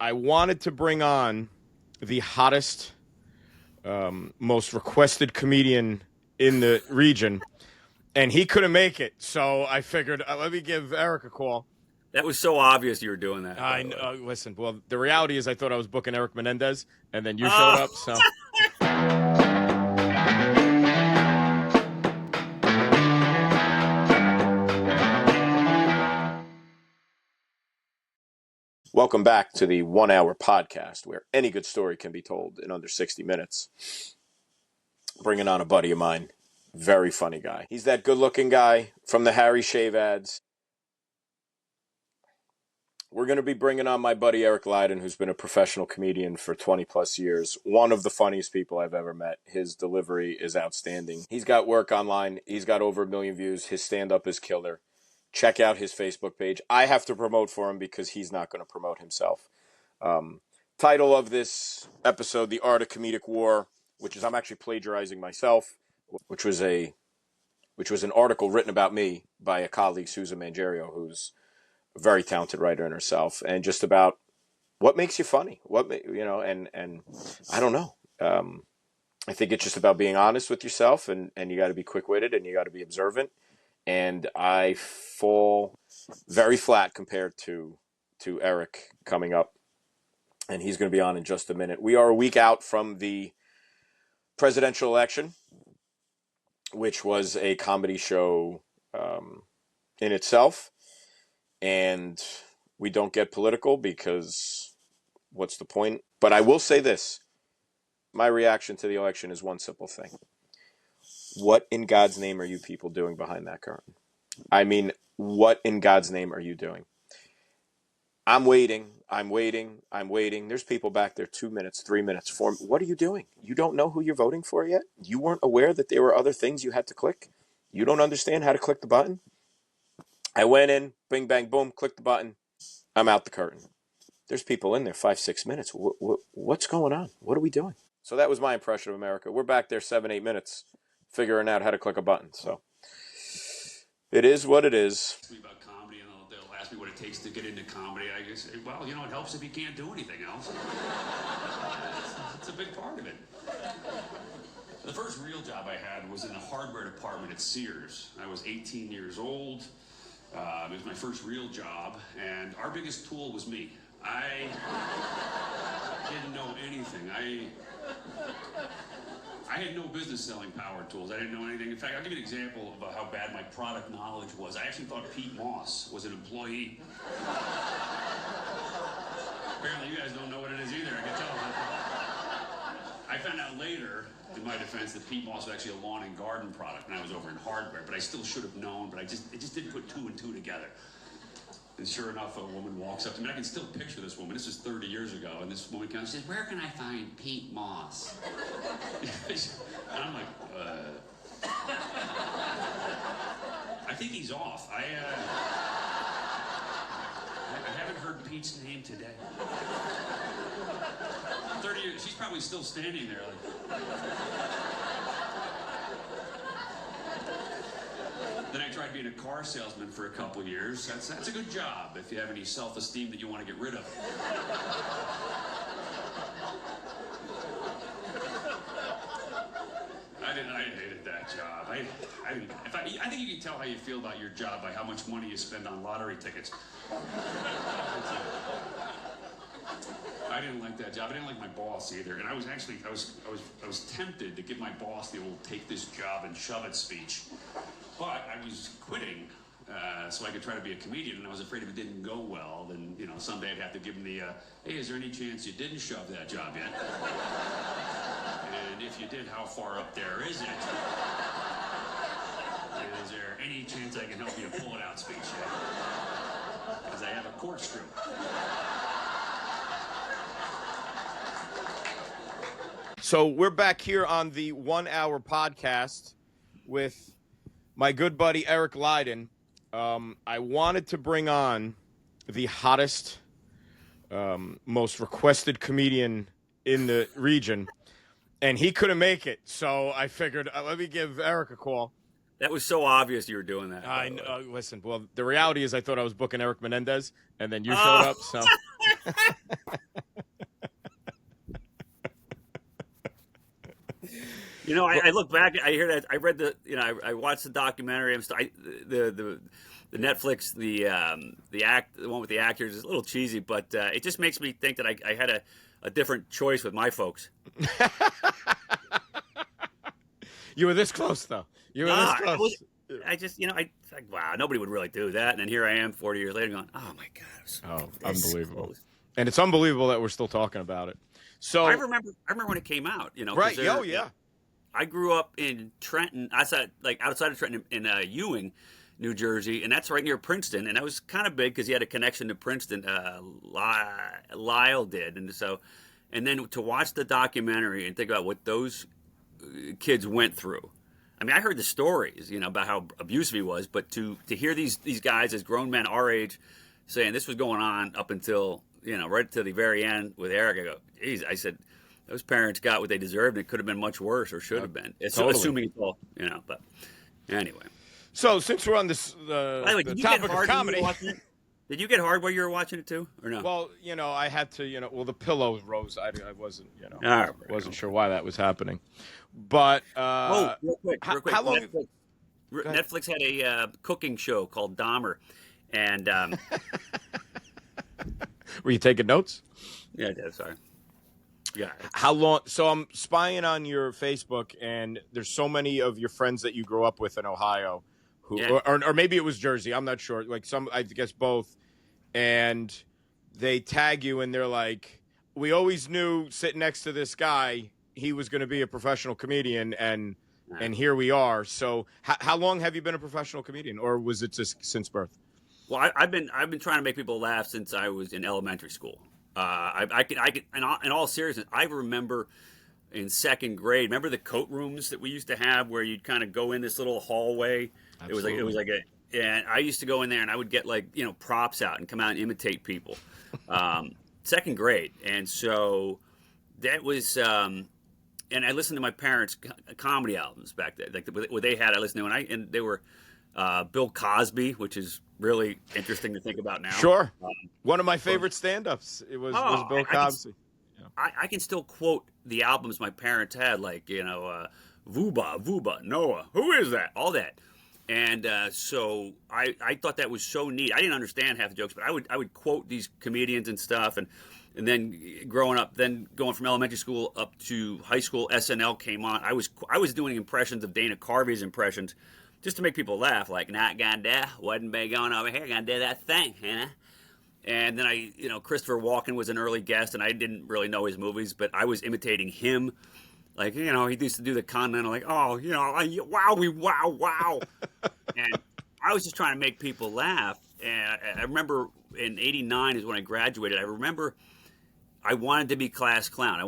I wanted to bring on the hottest, most requested comedian in the region, and he couldn't make it. So I figured, let me give Eric a call. That was so obvious you were doing that. I know. Listen, well, the reality is I thought I was booking Eric Menendez, and then you Oh. showed up, so. Welcome back to the 1 hour podcast where any good story can be told in under 60 minutes. Bringing on a buddy of mine, very funny guy. He's that good looking guy from the Harry Shave ads. We're going to be bringing on my buddy Eric Lyden, who's been a professional comedian for 20 plus years. One of the funniest people I've ever met. His delivery is outstanding. He's got work online. He's got over 1 million views. His stand-up is killer. Check out his Facebook page. I have to promote for him because he's not going to promote himself. Title of this episode, The Art of Comedic War, which is I'm actually plagiarizing myself, which was an article written about me by a colleague, Susan Mangerio, who's a very talented writer in herself, and just about what makes you funny, and I don't know. I think it's just about being honest with yourself, and you got to be quick-witted, and you got to be observant. And I fall very flat compared to Eric coming up, and he's going to be on in just a minute. We are a week out from the presidential election, which was a comedy show in itself. And we don't get political because what's the point? But I will say this. My reaction to the election is one simple thing. What in God's name are you people doing behind that curtain? I mean, what in God's name are you doing? I'm waiting. There's people back there 2 minutes, 3 minutes, 4. What are you doing? You don't know who you're voting for yet? You weren't aware that there were other things you had to click? You don't understand how to click the button? I went in, bing, bang, boom, click the button. I'm out the curtain. There's people in there 5, 6 minutes. What's going on? What are we doing? So that was my impression of America. We're back there 7, 8 minutes figuring out how to click a button. So it is what it is. About comedy, and they'll ask me what it takes to get into comedy. I guess, well, it helps if you can't do anything else. It's a big part of it. The first real job I had was in the hardware department at Sears. I was 18 years old. It was my first real job, and our biggest tool was me. I didn't know anything. I had no business selling power tools. I didn't know anything. In fact, I'll give you an example of how bad my product knowledge was. I actually thought Pete Moss was an employee. Apparently, you guys don't know what it is either. I can tell. I found out later, in my defense, that Pete Moss was actually a lawn and garden product, and I was over in hardware. But I still should have known. But it just didn't put 2 and 2 together. And sure enough, a woman walks up to me. I can still picture this woman. This is 30 years ago. And this woman comes and says, "Where can I find Pete Moss?" And I'm like, I think he's off. I haven't heard Pete's name today. 30 years, she's probably still standing there. Then I tried being a car salesman for a couple years. That's a good job if you have any self-esteem that you want to get rid of. I hated that job. I think you can tell how you feel about your job by how much money you spend on lottery tickets. I didn't like that job. I didn't like my boss either. And I was tempted to give my boss the old "take this job and shove it" speech. But I was quitting so I could try to be a comedian, and I was afraid if it didn't go well, then someday I'd have to give him the "Hey, is there any chance you didn't shove that job yet? And if you did, how far up there is it? And is there any chance I can help you to pull it out" speech yet? Because I have a corkscrew. So we're back here on the 1 hour podcast with my good buddy Eric Lyden. I wanted to bring on the hottest, most requested comedian in the region, and he couldn't make it. So I figured, let me give Eric a call. That was so obvious you were doing that. I know. Listen, well, the reality is I thought I was booking Eric Menendez, and then you showed up. So I look back, I hear that, I read I watched the documentary. The Netflix, the one with the actors is a little cheesy, but it just makes me think that I had a different choice with my folks. You were this close, though. You were this close. I just, wow, nobody would really do that. And then here I am 40 years later going, oh my God. Unbelievable. Close. And it's unbelievable that we're still talking about it. So I remember when it came out, Right. Oh, yeah. I grew up in Trenton, outside of Trenton in Ewing, New Jersey, and that's right near Princeton. And that was kind of big because he had a connection to Princeton. Lyle did. And then to watch the documentary and think about what those kids went through. I mean, I heard the stories, about how abusive he was, but to hear these guys as grown men our age saying this was going on up until, right to the very end with Eric, I go, geez, I said, those parents got what they deserved. And it could have been much worse or should have been. Totally. Assuming it's all, but anyway. So since we're on this By the way, the topic of comedy. Did you get hard while you were watching it too, or no? Well, I had to, the pillow rose. I wasn't, right, wasn't sure why that was happening. But real quick. how long? Netflix had a cooking show called Dahmer, and Were you taking notes? yeah, sorry. Yeah. How long? So I'm spying on your Facebook, and there's so many of your friends that you grew up with in Ohio, who, Yeah. or maybe it was Jersey. I'm not sure. Like I guess both, and they tag you, and they're like, "We always knew sitting next to this guy, he was going to be a professional comedian, and here we are." So how long have you been a professional comedian, or was it just since birth? Well, I've been trying to make people laugh since I was in elementary school. I can in all seriousness, I remember in second grade. Remember the coat rooms that we used to have, where you'd kind of go in this little hallway. Absolutely. It was like and I used to go in there and I would get props out and come out and imitate people. Second grade, and so that was. And I listened to my parents' comedy albums back then, like what they had. I listened to, and they were Bill Cosby, which is really interesting to think about now. Sure, one of my favorite stand-ups. It was Bill Cosby. I can still quote the albums my parents had, like Vuba, Noah, who is that? All that. And so I thought that was so neat. I didn't understand half the jokes, but I would quote these comedians and stuff. And then growing up, then going from elementary school up to high school, SNL came on. I was doing impressions of Dana Carvey's impressions just to make people laugh, like, not gonna do, wasn't big going over here, gonna do that thing, And then Christopher Walken was an early guest, and I didn't really know his movies, but I was imitating him. Like, he used to do the Continental, like, wow. And I was just trying to make people laugh. And I remember in '89 is when I graduated. I remember I wanted to be class clown. It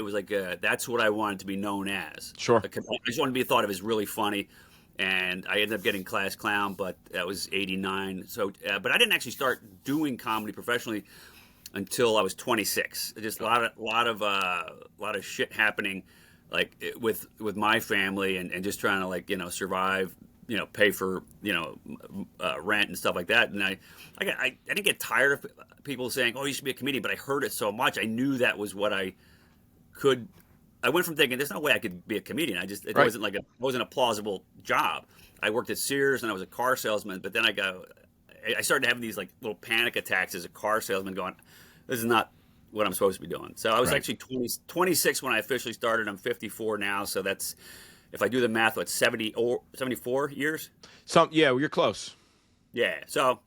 was like, that's what I wanted to be known as. Sure. I just wanted to be thought of as really funny. And I ended up getting class clown, but that was '89. So, but I didn't actually start doing comedy professionally until I was 26. Just a lot of shit happening, like with my family, and just trying to survive, pay for rent and stuff like that. And I didn't get tired of people saying, "Oh, you should be a comedian," but I heard it so much, I knew that was what I could. I went from thinking there's no way I could be a comedian. It wasn't a plausible job. I worked at Sears and I was a car salesman, but then I started having these little panic attacks as a car salesman, going, this is not what I'm supposed to be doing. So I was actually 26 when I officially started. I'm 54 now, so that's, if I do the math, 74 years? You're close. Yeah. So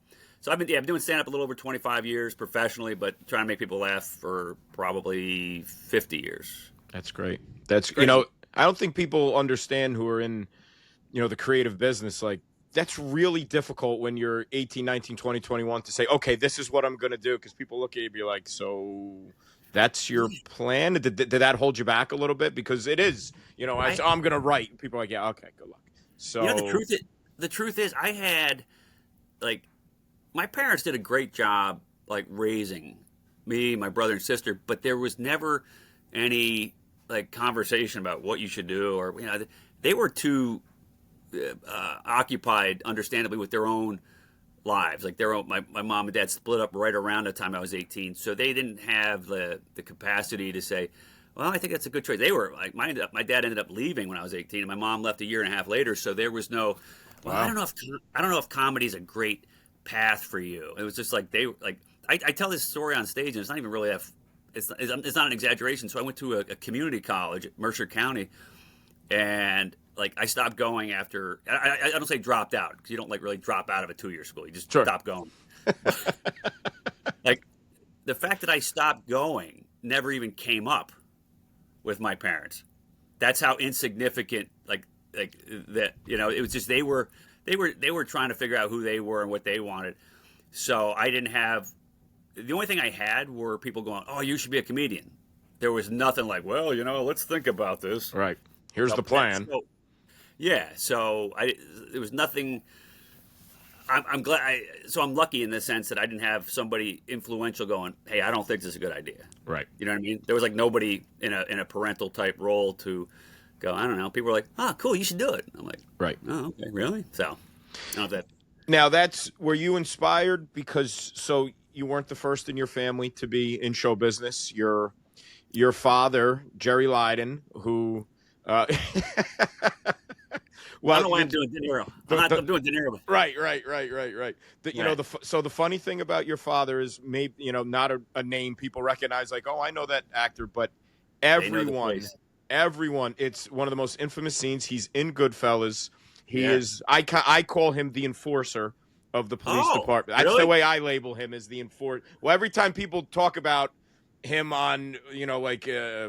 I've been doing stand up a little over 25 years professionally, but trying to make people laugh for probably 50 years. That's great. I don't think people understand who are in, the creative business. Like, that's really difficult when you're 18, 19, 20, 21 to say, okay, this is what I'm going to do. Because people look at you and be like, so that's your plan? Did that hold you back a little bit? Because it is, I'm going to write. People are like, yeah, okay, good luck. So the truth is I had, my parents did a great job, raising me, my brother and sister, but there was never any conversation about what you should do, or they were too occupied, understandably, with their own lives. My mom and dad split up right around the time I was 18, so they didn't have the capacity to say, Well, I think that's a good choice. They were like my dad ended up leaving when I was 18, and my mom left a year and a half later. So there was no. Well, Wow. I don't know if comedy is a great path for you. It was just like they like I tell this story on stage, and it's not even really it's not an exaggeration. So I went to a community college at Mercer County, and like I stopped going after. I don't say dropped out because you don't like really drop out of a 2-year school. You just Sure. stop going. Like the fact that I stopped going never even came up with my parents. That's how insignificant like that, you know, it was just they were trying to figure out who they were and what they wanted. So I didn't have the only thing I had were people going, "Oh, you should be a comedian." There was nothing like, "Well, you know, let's think about this." Right. Here's the plan. So, yeah, so there was nothing. I'm glad. So I'm lucky in the sense that I didn't have somebody influential going, "Hey, I don't think this is a good idea." Right. You know what I mean? There was like nobody in a parental type role to go. I don't know. People were like, "Oh, cool, you should do it." I'm like, Right. "Oh, okay, really?" So, I don't know if that. Now were you inspired because so you weren't the first in your family to be in show business? Your father, Jerry Lyden, who well, I don't know why I'm doing De Niro. I'm doing De Niro. Right. You know, Right. so the funny thing about your father is maybe, you know, not a name people recognize like, oh, I know that actor, but They know the everyone, it's one of the most infamous scenes. He's in Goodfellas. He Yeah. is, I call him the enforcer of the police Oh, department. That's really? the way I label him, as the enforcer. Well, every time people talk about him on, you know, like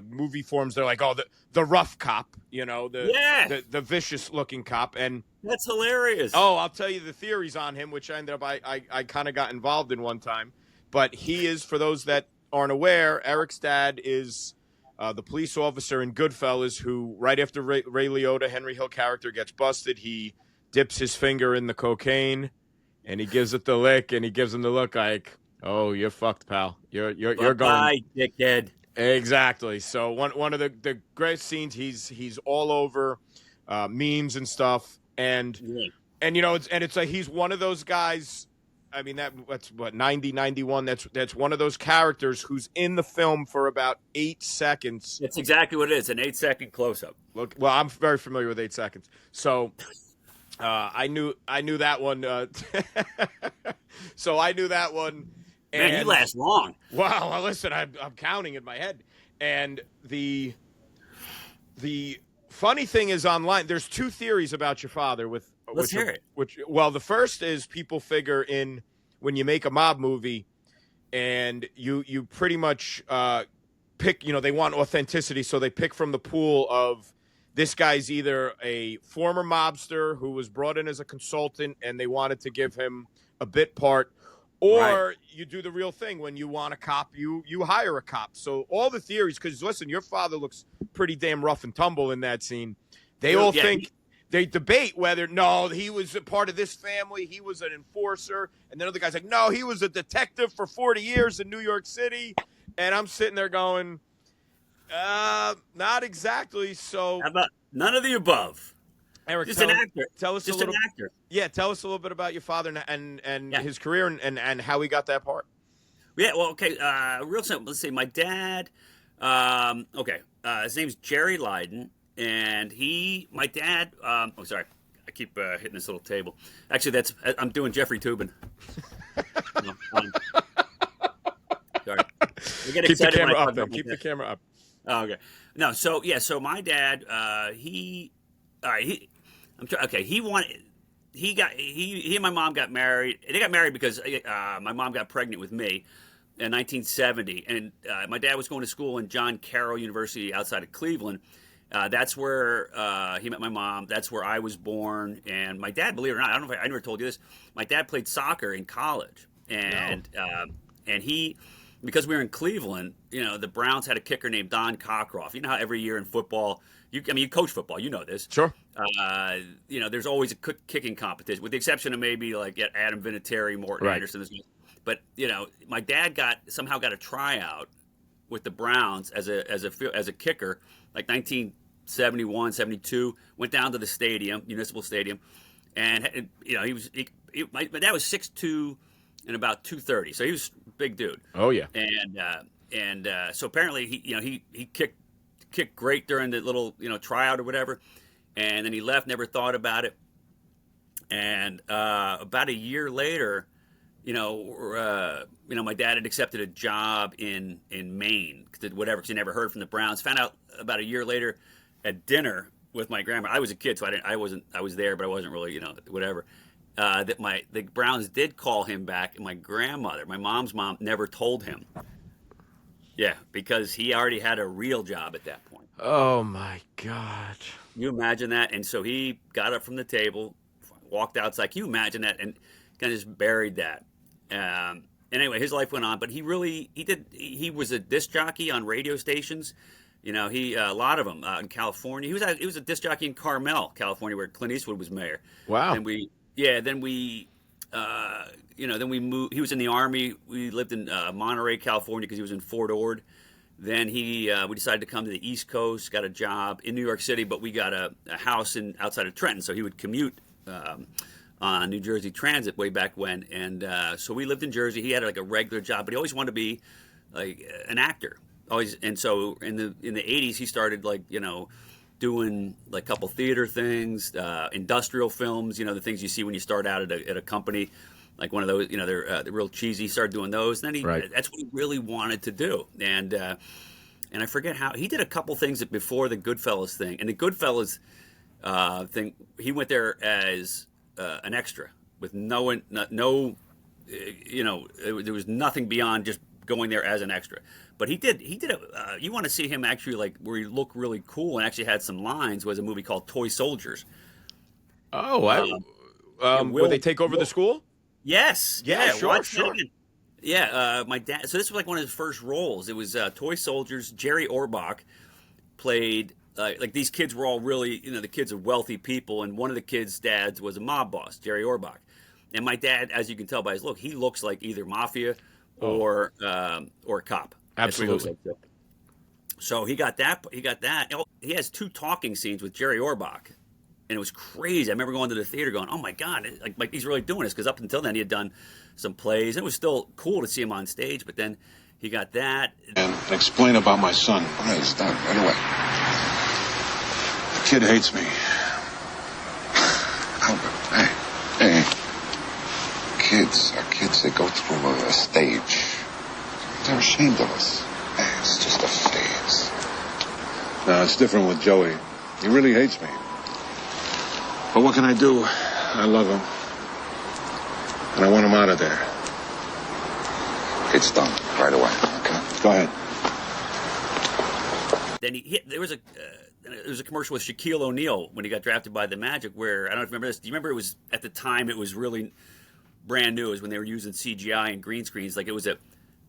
movie forums, they're like, oh, the rough cop, you know, the vicious looking cop. And That's hilarious. oh, I'll tell you the theories on him, which I ended up, I kind of got involved in one time. But he is, for those that aren't aware, Eric's dad is the police officer in Goodfellas who, right after Ray Liotta, Henry Hill character, gets busted, he dips his finger in the cocaine and he gives it the lick, and he gives him the look like, oh, you're fucked, pal. You're going. Bye, dickhead. Exactly. So one of the great scenes, he's all over memes and stuff, and you know, it's like he's one of those guys. I mean, that's what 90, 91. That's one of those characters who's in the film for about 8 seconds. That's exactly what it is. An 8-second close up. Look, well, I'm very familiar with 8 seconds, so I knew that one. So I knew that one. Man, he lasts long. Wow, well, listen, I'm counting in my head. And the funny thing is, online, there's 2 theories about your father. Let's hear it. Well, the first is people figure in when you make a mob movie, and you pretty much pick. You know, they want authenticity, so they pick from the pool of this guy's either a former mobster who was brought in as a consultant, and they wanted to give him a bit part. Or you do the real thing. When you want a cop, you hire a cop. So all the theories, because listen, your father looks pretty damn rough and tumble in that scene. They all think, they debate whether, no, he was a part of this family, he was an enforcer. And then other guy's like, no, he was a detective for 40 years in New York City. And I'm sitting there going, not exactly. So How about none of the above? Eric, Just an actor. Tell us Just a little. an actor. Yeah, tell us a little bit about your father and his career and how he got that part. Yeah, well, okay, real simple. Let's see. My dad, his name's Jerry Lyden, and my dad, sorry, I keep hitting this little table. Actually, I'm doing Jeffrey Toobin. No, sorry. Keep the camera up, then. Keep the camera up. Oh, okay. No, so my dad, he and my mom got married. They got married because my mom got pregnant with me in 1970, and my dad was going to school in John Carroll University outside of Cleveland. That's where he met my mom. That's where I was born. And my dad, believe it or not, I don't know if I never told you this. My dad played soccer in college, and he, because we were in Cleveland, you know, the Browns had a kicker named Don Cockcroft. You know how every year in football, you coach football, you know this. Sure. You know, there's always a kicking competition, with the exception of maybe like Adam Vinatieri, Morton Anderson. But you know, my dad somehow got a tryout with the Browns as a kicker, like 1971, 72. Went down to the stadium, Municipal Stadium, and you know, my dad was 6'2" and about 230, so he was a big dude. Oh yeah. And so apparently he kicked kicked great during the little tryout or whatever, and then he left, never thought about it, and about a year later, my dad had accepted a job in Maine, whatever, because he never heard from the Browns. Found out about a year later at dinner with my grandma. I was a kid, so I was there, but I wasn't really, whatever. That the Browns did call him back, and my grandmother, my mom's mom, never told him. Yeah, because he already had a real job at that point. Oh my God! Can you imagine that? And so he got up from the table, walked outside. Can you imagine that? And kind of just buried that. And anyway, his life went on, but he was a disc jockey on radio stations. A lot of them in California. He was a disc jockey in Carmel, California, where Clint Eastwood was mayor. Wow. And then we moved. He was in the Army. We lived in Monterey, California, because he was in Fort Ord. Then we decided to come to the East Coast, got a job in New York City, but we got a house outside of Trenton, so he would commute on New Jersey Transit way back when. And so we lived in Jersey. He had like a regular job, but he always wanted to be like an actor. Always. And so in the 80s, he started doing like a couple theater things, industrial films, the things you see when you start out at a company, like one of those, they're real cheesy. He started doing those. And then that's what he really wanted to do. And I forget how he did a couple things before the Goodfellas thing. And the Goodfellas thing, he went there as an extra with there was nothing beyond just going there as an extra. But he did you want to see him actually where he looked really cool and actually had some lines, was a movie called Toy Soldiers. Oh, where they take over the school? Yes. Yeah, sure. Yeah, my dad. So this was like one of his first roles. It was Toy Soldiers. Jerry Orbach played. These kids were all really, the kids of wealthy people, and one of the kids' dads was a mob boss, Jerry Orbach. And my dad, as you can tell by his look, he looks like either mafia or a cop. Absolutely. So he got that. He has 2 talking scenes with Jerry Orbach, and it was crazy. I remember going to the theater going, "Oh my God, like he's really doing this," because up until then he had done some plays, and it was still cool to see him on stage. But then he got that. And explain about my son. Okay, stop right away. The kid hates me. Albert, hey. Kids are kids. They go through a stage. They're ashamed of us. Hey, it's just a phase. No, it's different with Joey. He really hates me. But what can I do? I love him. And I want him out of there. It's done right away. Okay. Go ahead. Then there was a commercial with Shaquille O'Neal when he got drafted by the Magic, where, I don't know if you remember this. Do you remember it was, at the time, it was really brand new. It was when they were using CGI and green screens. Like it was a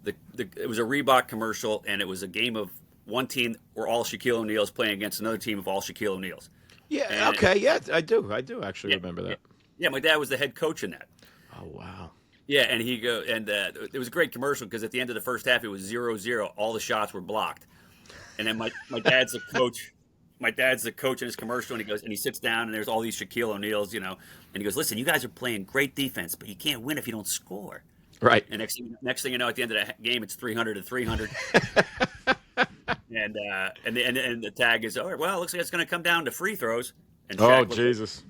Reebok commercial, and it was a game of one team where all Shaquille O'Neals playing against another team of all Shaquille O'Neals. Yeah. And okay. Yeah, I do actually remember that. Yeah, my dad was the head coach in that. Oh wow. Yeah, and it was a great commercial because at the end of the first half it was 0-0. All the shots were blocked, and then my dad's the coach. My dad's the coach in his commercial, and he sits down, and there's all these Shaquille O'Neals, and he goes, "Listen, you guys are playing great defense, but you can't win if you don't score." Right. And next thing you know, at the end of the game, it's 300-300. and the tag is, "Oh, well, it looks like it's going to come down to free throws." And oh, Jesus.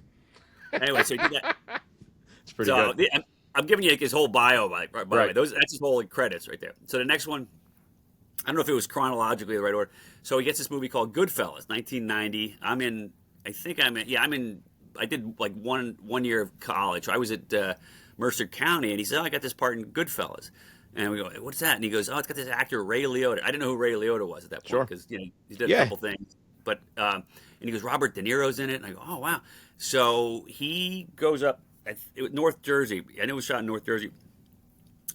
Anyway, so he did that. It's pretty good. I'm giving you his whole bio, by the way. That's his whole credits right there. So the next one, I don't know if it was chronologically the right order. So he gets this movie called Goodfellas, 1990. I did like one year of college. I was at Mercer County, and he said, "Oh, I got this part in Goodfellas." And we go, "What's that?" And he goes, "Oh, it's got this actor Ray Liotta." I didn't know who Ray Liotta was at that point because he did a couple things. But and he goes, "Robert De Niro's in it." And I go, "Oh, wow." So he goes up North Jersey. I know it was shot in North Jersey.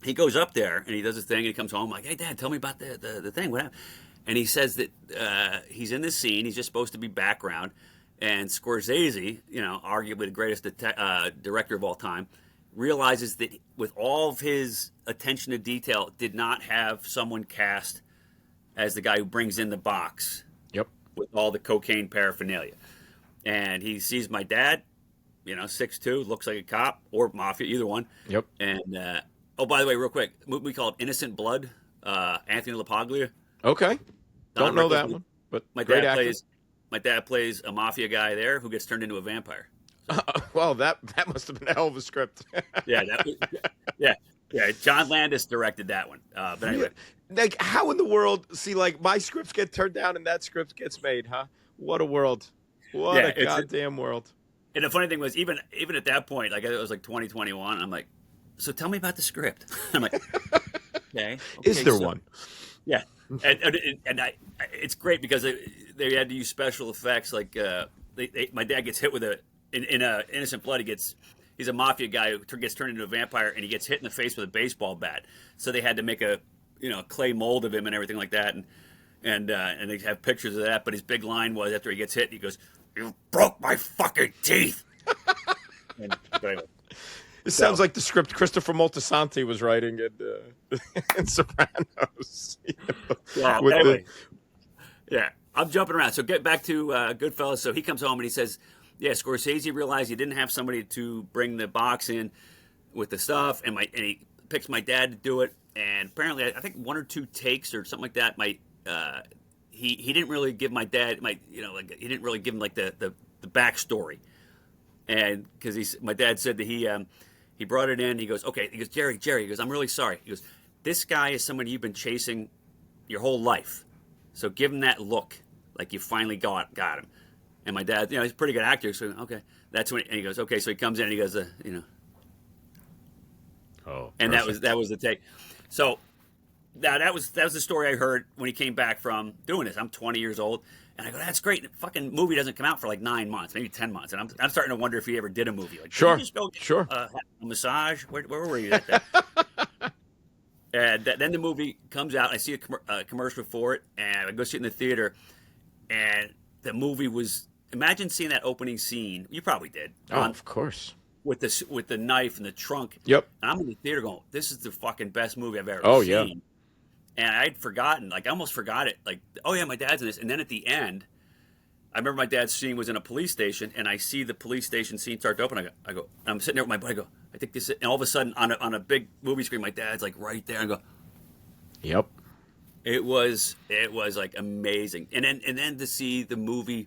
He goes up there and he does his thing, and he comes home like, "Hey, Dad, tell me about the thing. What happened?" And he says that he's in this scene. He's just supposed to be background. And Scorsese, arguably the greatest director of all time, realizes that with all of his attention to detail, did not have someone cast as the guy who brings in the box. Yep. With all the cocaine paraphernalia. And he sees my dad, 6'2", looks like a cop or mafia, either one. Yep. And, by the way, real quick, movie called Innocent Blood, Anthony LaPaglia. Okay. Don't know that one. but my great dad actor. plays a mafia guy there who gets turned into a vampire. Well, that must have been a hell of a script. Yeah, yeah, yeah. John Landis directed that one. But anyway, Like, how in the world? See, like, my scripts get turned down and that script gets made, huh? What a world! What yeah, a goddamn world! and the funny thing was, even at that point, like it was like 2021. I'm like, so tell me about the script. I'm like, okay. Is there one? Yeah, and it's great because they had to use special effects. Like my dad gets hit with in Innocent Blood. He's a mafia guy who gets turned into a vampire, and he gets hit in the face with a baseball bat. So they had to make a clay mold of him and everything like that, and they have pictures of that. But his big line was after he gets hit, he goes, "You broke my fucking teeth." But anyway. It sounds like the script Christopher Moltisanti was writing in Sopranos. Yeah, yeah, I'm jumping around. So get back to Goodfellas. So he comes home and he says, yeah, Scorsese realized he didn't have somebody to bring the box in with the stuff, and he picks my dad to do it. And apparently, I think 1 or 2 takes or something like that. He didn't really give my dad he didn't really give him like the backstory, and because my dad said that he brought it in. He goes, okay. He goes, Jerry. He goes, I'm really sorry. He goes, this guy is someone you've been chasing your whole life. So give him that look, like you finally got him. And my dad, he's a pretty good actor. So okay, that's when. And he goes, okay. So he comes in and he goes, Oh, and perfect. that was the take. So now that was the story I heard when he came back from doing this. I'm 20 years old. And I go, that's great. The fucking movie doesn't come out for like 9 months, maybe 10 months. And I'm starting to wonder if he ever did a movie. Like, Sure, did you just go get sure. a massage? Where were you at that? And then the movie comes out. I see a commercial for it, and I go see it in the theater. And the movie was, imagine seeing that opening scene. You probably did. Oh, of course. With the knife and the trunk. Yep. And I'm in the theater going, this is the fucking best movie I've ever seen. Yeah. And I'd forgotten, like I almost forgot it. Like, oh yeah, my dad's in this. And then at the end, I remember my dad's scene was in a police station, and I see the police station scene start to open. I go, I'm sitting there with my buddy. I go, I think this is, and all of a sudden on a big movie screen, my dad's like right there. I go, yep. It was like amazing. And then to see the movie,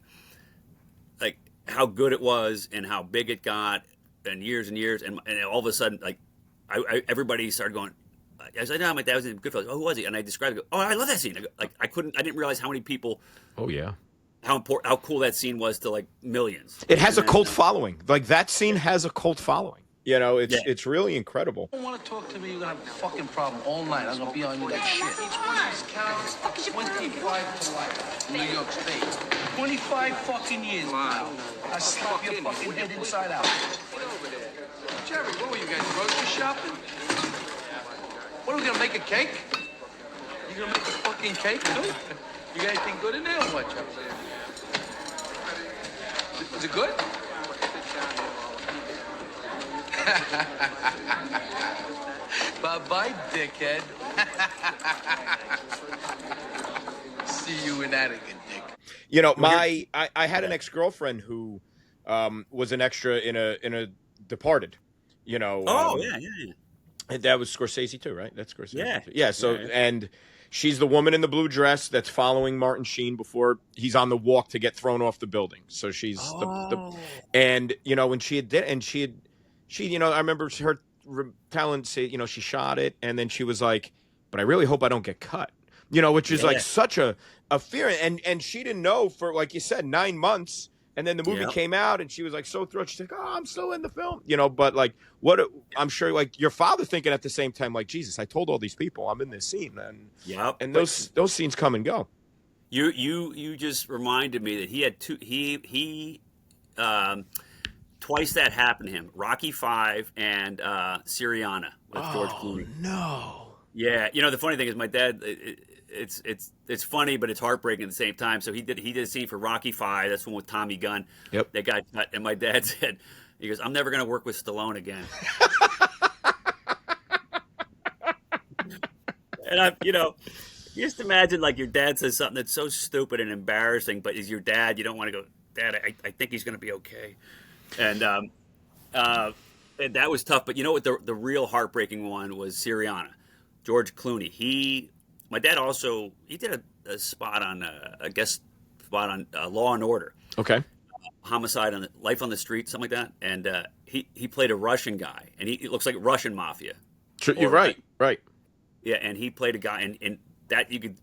like how good it was and how big it got, and years, and all of a sudden, like everybody started going. I said, no, my dad was in Goodfellas. Oh, who was he? And I described it. Oh, I love that scene. I didn't realize how many people. Oh, yeah. How cool that scene was to like millions. It has a cult following. Like that scene has a cult following. It's really incredible. You don't want to talk to me, you're going to have a fucking problem all night. I'm going to be on you like shit. Each one of these counts, 25 to life. New York State. 25 fucking years, wow. I slap your fucking head inside out. Jerry, what were you guys, grocery shopping? What are we gonna make a cake? You gonna make a fucking cake too? You got anything good in there or what, Chuck? Was it good? Bye-bye, dickhead. See you in that again, dick. I had an ex-girlfriend who was an extra in a Departed. Yeah. And that was Scorsese too, right? That's Scorsese. Yeah. Yeah. So, and she's the woman in the blue dress that's following Martin Sheen before he's on the walk to get thrown off the building. So she's and when she I remember her telling, she shot it, and then she was like, "But I really hope I don't get cut." Which is like such a fear, and she didn't know for, like you said, 9 months. And then the movie came out, and she was like so thrilled. She's like, "Oh, I'm still in the film," But like, I'm sure, like your father thinking at the same time, like, Jesus, I told all these people I'm in this scene, and those scenes come and go. You just reminded me that he had twice that happened to him: Rocky V and Syriana with George Clooney. No. Yeah, the funny thing is, my dad. It's funny, but it's heartbreaking at the same time. So he did a scene for Rocky V. That's one with Tommy Gunn. Yep. That got cut, and my dad said, he goes, "I'm never going to work with Stallone again." And you just imagine like your dad says something that's so stupid and embarrassing, but as your dad, you don't want to go, "Dad, I think he's going to be okay." And that was tough. But you know what? The real heartbreaking one was Syriana, George Clooney. My dad also, he did a spot on, I guess, spot on Law and Order, Okay. homicide on life on the street, something like that. And he played a Russian guy, and he looks like Russian mafia. You're right. Right. Yeah, and he played a guy, and that you could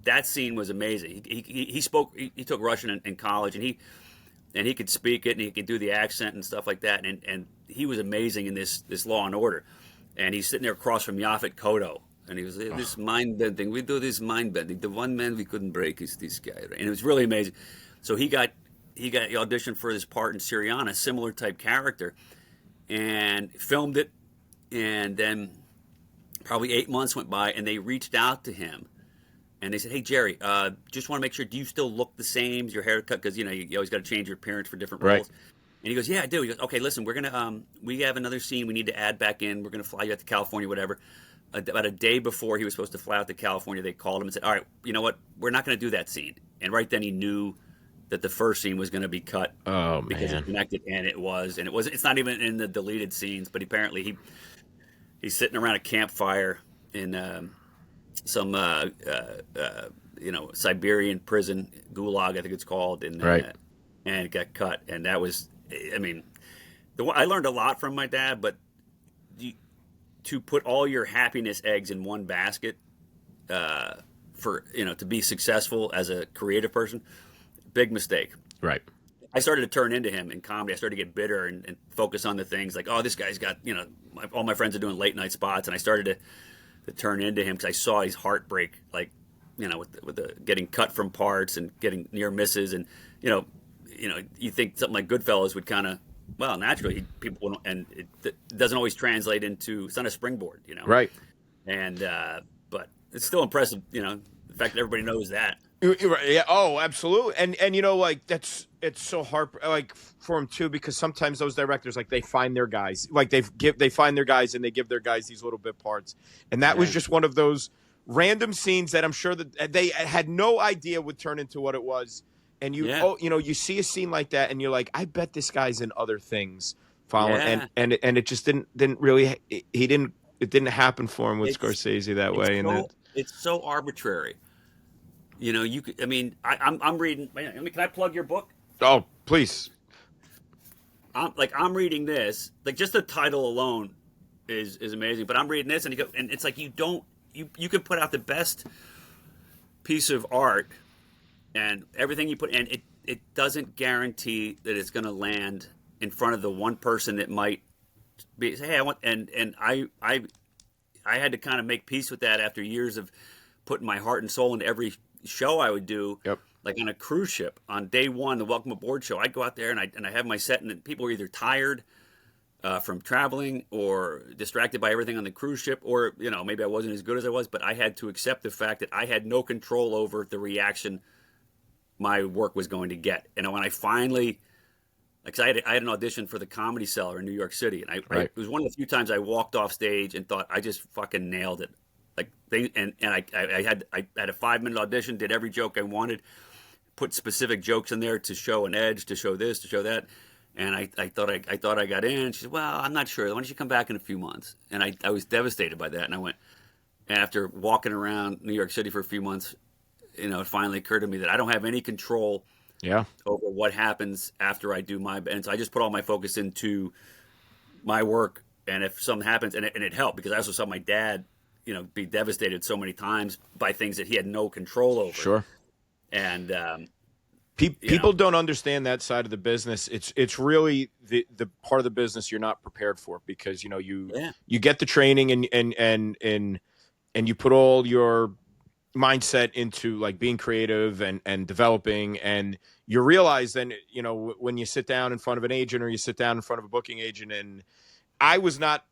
that scene was amazing. He spoke. He took Russian in college, and he could speak it, and he could do the accent and stuff like that. And he was amazing in this Law and Order. And he's sitting there across from Yaphet Kotto, and he was this mind bending. We do this mind bending. The one man we couldn't break is this guy, right? And it was really amazing. So he auditioned for this part in Syriana, similar type character, and filmed it. And then probably 8 months went by, and they reached out to him. And they said, "Hey, Jerry, just want to make sure, do you still look the same? Is your haircut?" Because, you always got to change your appearance for different roles. And he goes, "Yeah, I do." He goes, "Okay, listen, we're going to, we have another scene we need to add back in. We're going to fly you out to California, whatever." About a day before he was supposed to fly out to California, they called him and said, "All right, you know what? We're not going to do that scene." And right then he knew that the first scene was going to be cut. Oh, because man. it connected, and it was. And it's not even in the deleted scenes, but apparently he's sitting around a campfire in some Siberian prison, gulag, I think it's called, and it got cut. And that was, I mean, I learned a lot from my dad, but to put all your happiness eggs in one basket for to be successful as a creative person, big mistake. Right. I started to turn into him in comedy. I started to get bitter and focus on the things like, oh, this guy's got, all my friends are doing late night spots, and I started to turn into him because I saw his heartbreak, like, with the getting cut from parts and getting near misses, and you think something like Goodfellas would kind of, well, naturally people wouldn't, and it doesn't always translate into, it's not a springboard, Right. And but it's still impressive, the fact that everybody knows that. Yeah. Oh, absolutely. And it's so hard, like, for him too, because sometimes those directors, like, they find their guys, like they find their guys and they give their guys these little bit parts, and that was just one of those random scenes that I'm sure that they had no idea would turn into what it was. And you see a scene like that, and you're like, I bet this guy's in other things following, and it just didn't really, it didn't happen for him with Scorsese that way, and it's so arbitrary. You could, I'm reading. Can I plug your book? Oh, please. I'm reading this. Like, just the title alone is amazing. But I'm reading this, and it's like you can put out the best piece of art, and everything you put, and it doesn't guarantee that it's going to land in front of the one person that might be. Say, hey, I want, and I had to kind of make peace with that after years of putting my heart and soul into every show I would do. Yep. Like on a cruise ship, on day one, the Welcome Aboard show, I'd go out there and I have my set, and people were either tired from traveling or distracted by everything on the cruise ship, or maybe I wasn't as good as I was, but I had to accept the fact that I had no control over the reaction my work was going to get. And when I finally, like, I had an audition for the Comedy Cellar in New York City, and it was one of the few times I walked off stage and thought I just fucking nailed it. Like, I had a 5-minute audition, did every joke I wanted, put specific jokes in there to show an edge, to show this, to show that, and I thought I got in. She said, "Well, I'm not sure. Why don't you come back in a few months?" And I was devastated by that, and I went. And after walking around New York City for a few months, it finally occurred to me that I don't have any control over what happens after I do and so I just put all my focus into my work, and if something happens, and it helped, because I also saw my dad be devastated so many times by things that he had no control over. Sure. And people don't understand that side of the business. It's really the part of the business you're not prepared for, because you get the training and you put all your mindset into, like, being creative and developing, and you realize then when you sit down in front of an agent, or you sit down in front of a booking agent, and I was not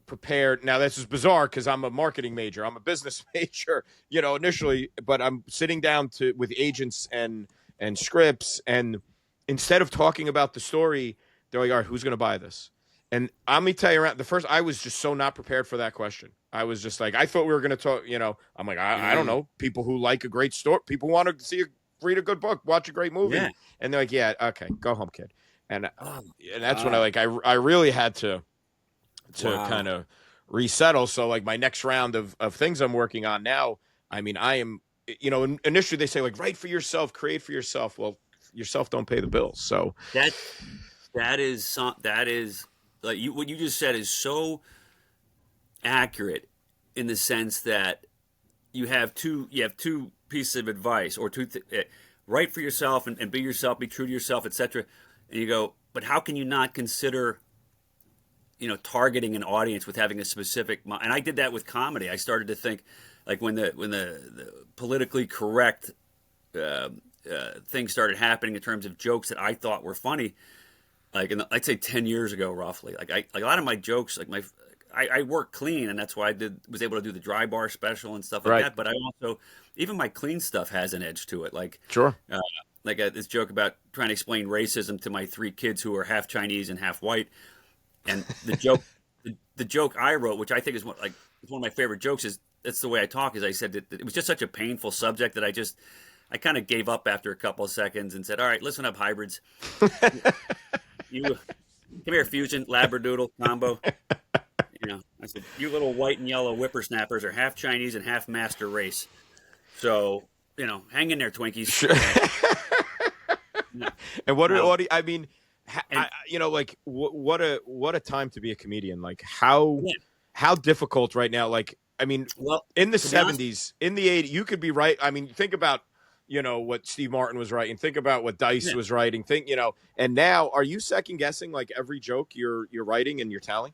prepared. Now, this is bizarre because I'm a marketing major, I'm a business major, initially, but I'm sitting down with agents and scripts, and instead of talking about the story, they're like, all right, who's going to buy this? And I'm going to tell you, I was just so not prepared for that question. I was just like, I thought we were going to talk, I'm like, I don't know, people who like a great story, people want to read a good book, watch a great movie. Yeah. And they're like, yeah, okay, go home, kid. And that's when I really had to kind of resettle. So, like, my next round of things I'm working on now, I am you know, initially they say like, write for yourself, create for yourself. Well, yourself don't pay the bills. So that is like what you just said is so accurate in the sense that you have two pieces of advice or write for yourself and be yourself, be true to yourself, etc. And you go, but how can you not consider, you know, targeting an audience with having a specific? And I did that with comedy. I started to think, like when the politically correct things started happening in terms of jokes that I thought were funny, like I'd say 10 years ago, roughly. Like a lot of my jokes, like I work clean, and that's why I was able to do the dry bar special and stuff like that. But I also, even my clean stuff has an edge to it. Like sure. This joke about trying to explain racism to my 3 kids who are half Chinese and half white, and the joke, the joke I wrote, which I think is one of my favorite jokes, is that's the way I talk. Is I said that it was just such a painful subject that I kind of gave up after a couple of seconds and said, "All right, listen up, hybrids. You come here, fusion labradoodle combo." You know, I said, "You little white and yellow whippersnappers are half Chinese and half master race. So, you know, hang in there, Twinkies." Sure. And what I mean, you know, like what a time to be a comedian. Like how difficult right now. Like, I mean, well, in the 70s, in the 80s, you could be right. I mean, think about, you know, what Steve Martin was writing. Think about what Dice was writing. You know, and now are you second guessing like every joke you're writing and you're telling?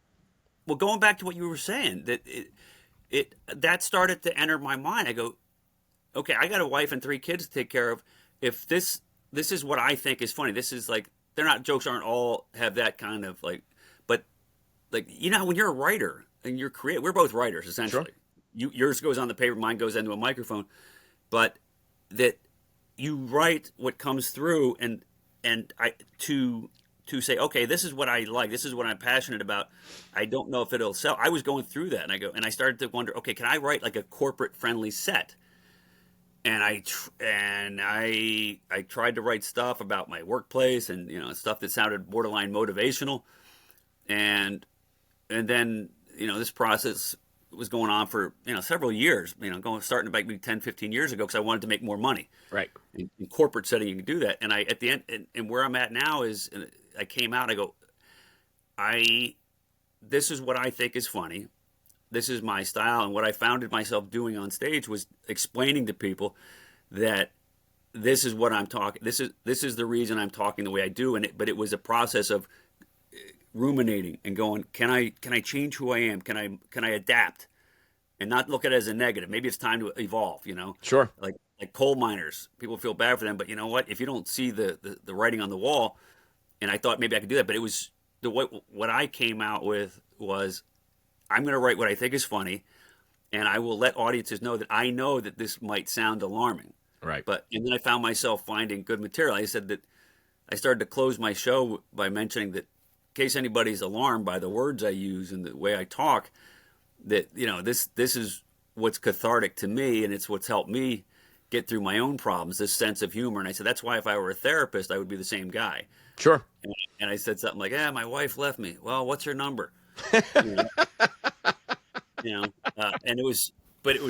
Well, going back to what you were saying, that started to enter my mind. I go, okay, I got a wife and 3 kids to take care of. If this is what I think is funny. This is like, jokes aren't all have that kind of like, but like, you know, when you're a writer and you're creative, we're both writers essentially. Sure. Yours goes on the paper, mine goes into a microphone, but that you write what comes through, and to say, okay, this is what I like, this is what I'm passionate about. I don't know if it'll sell. I was going through that, and I started to wonder, okay, can I write like a corporate friendly set? And I tried to write stuff about my workplace and, you know, stuff that sounded borderline motivational, and then, you know, this process was going on for, you know, several years, you know, starting about maybe 10, 15 years ago, because I wanted to make more money. Right. In corporate setting, you can do that. And at the end, and where I'm at now is, I came out, I go, this is what I think is funny. This is my style. And what I found myself doing on stage was explaining to people that this is what I'm talking. This is the reason I'm talking the way I do. But it was a process of ruminating and going, can I change who I am? Can I adapt and not look at it as a negative? Maybe it's time to evolve, you know? Sure. Like coal miners, people feel bad for them, but you know what? If you don't see the writing on the wall, and I thought maybe I could do that, but it was what I came out with was, I'm going to write what I think is funny, and I will let audiences know that I know that this might sound alarming. Right. And then I found myself finding good material. I said that I started to close my show by mentioning that, in case anybody's alarmed by the words I use and the way I talk, that, you know, this is what's cathartic to me, and it's what's helped me get through my own problems, this sense of humor. And I said, that's why if I were a therapist, I would be the same guy. Sure. And I said something like, my wife left me. Well, what's her number? You know, and it was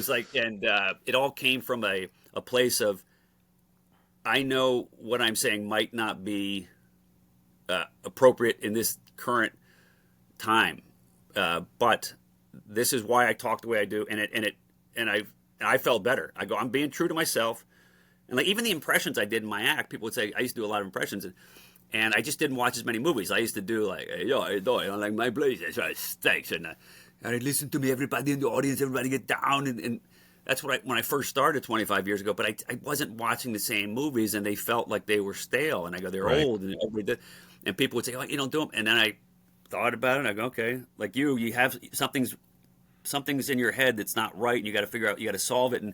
like, and it all came from a place of, I know what I'm saying might not be appropriate in this current time, but this is why I talk the way I do, and I felt better. I go, I'm being true to myself, and like even the impressions I did in my act, people would say I used to do a lot of impressions, and I just didn't watch as many movies. I used to do like, yo, I don't like my place, it stinks, and listen to me, everybody in the audience, everybody get down, and that's what when I first started 25 years ago. But I wasn't watching the same movies, and they felt like they were stale, and I go, they're old, and everybody did, and people would say, oh, you don't do them, and then I thought about it, and I go, okay, like you have something's in your head that's not right, and you got to figure out, you got to solve it. And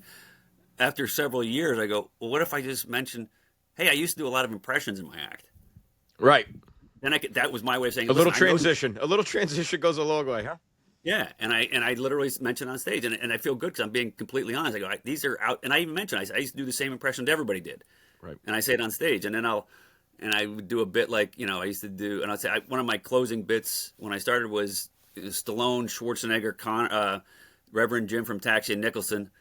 after several years, I go, well, what if I just mention, hey, I used to do a lot of impressions in my act. Right. Then that was my way of saying, a little transition. A little transition goes a long way, huh? Yeah, and I literally mentioned on stage, and I feel good because I'm being completely honest. I go, these are out, and I even mentioned, I used to do the same impressions everybody did. Right. And I say it on stage, and then I would do a bit like, you know, I used to do, and I'd say, one of my closing bits when I started was Stallone, Schwarzenegger, Reverend Jim from Taxi, and Nicholson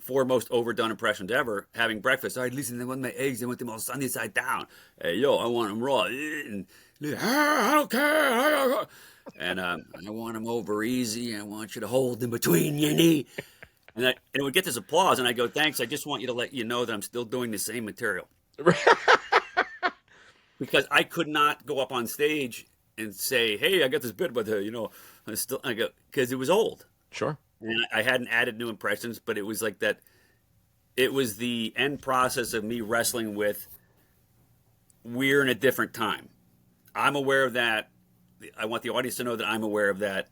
4 most overdone impressions ever. Having breakfast, all right, listen, I want my eggs, I want them all sunny side down. Hey, yo, I want them raw. And I don't care. And I want them over easy. I want you to hold them between your knee. And it would get this applause, and I go, thanks. I just want you to let you know that I'm still doing the same material. Because I could not go up on stage and say, hey, I got this bit, but I go, because it was old. Sure. And I hadn't added new impressions, but it was like that. It was the end process of me wrestling with, we're in a different time. I'm aware of that. I want the audience to know that I'm aware of that.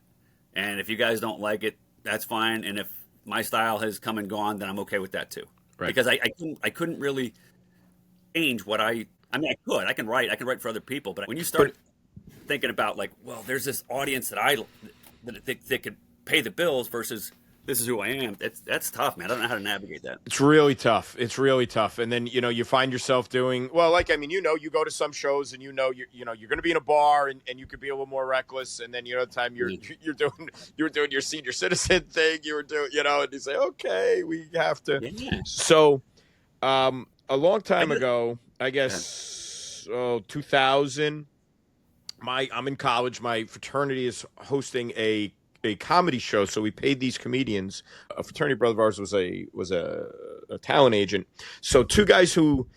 And if you guys don't like it, that's fine. And if my style has come and gone, then I'm okay with that too. Right. Because I couldn't really change what I mean, I can write for other people, but when you start thinking about like, well, there's this audience that could pay the bills versus this is who I am. That's tough, man. I don't know how to navigate that. It's really tough. And then, you find yourself doing, well, you go to some shows and you're going to be in a bar and you could be a little more reckless. And then, the time you're doing your senior citizen thing, you were doing, and you say, okay, we have to. Yeah. So, a long time ago, I guess, 2000, I'm in college. My fraternity is hosting a comedy show, so we paid these comedians. A fraternity brother of ours was a talent agent. So 2 guys who,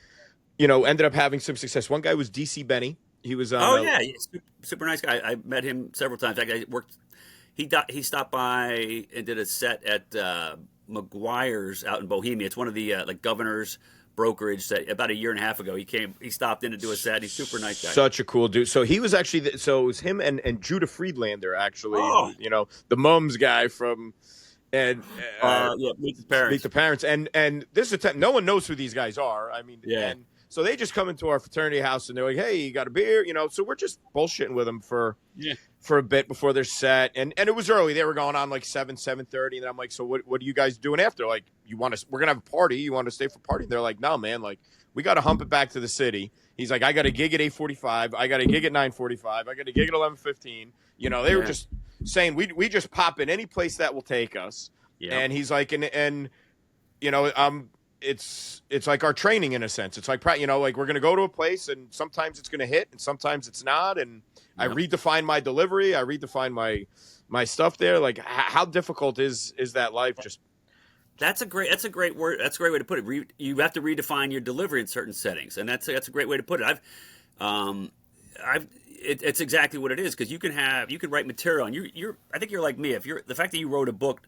ended up having some success. One guy was DC Benny. He was he's super nice guy. I met him several times. In fact, I worked. He stopped by and did a set at McGuire's out in Bohemia. It's one of the governor's brokerage that about a year and a half ago he stopped in to do a set. He's super nice guy. Such a cool dude. So he was actually it was him and Judah Friedlander actually. The Mums guy from Meet the Parents. And this is no one knows who these guys are. I mean, and so they just come into our fraternity house and they're like, hey, you got a beer? So we're just bullshitting with them for a bit before their set. And it was early. They were going on like 7:30. And I'm like, so what are you guys doing after? Like, we're going to have a party. You want to stay for party? And they're like, no, man, like, we got to hump it back to the city. He's like, I got a gig at 8:45. I got a gig at 9:45. I got a gig at 11:15. They were just saying, we just pop in any place that will take us. Yep. And he's like, it's like our training in a sense. It's like, like we're going to go to a place and sometimes it's going to hit and sometimes it's not. And I redefine my delivery. I redefine my stuff there. Like how difficult is that life? Just that's a great word. That's a great way to put it. You have to redefine your delivery in certain settings. And that's a great way to put it. It's exactly what it is. Cause you can write material and I think you're like me. The fact that you wrote a book,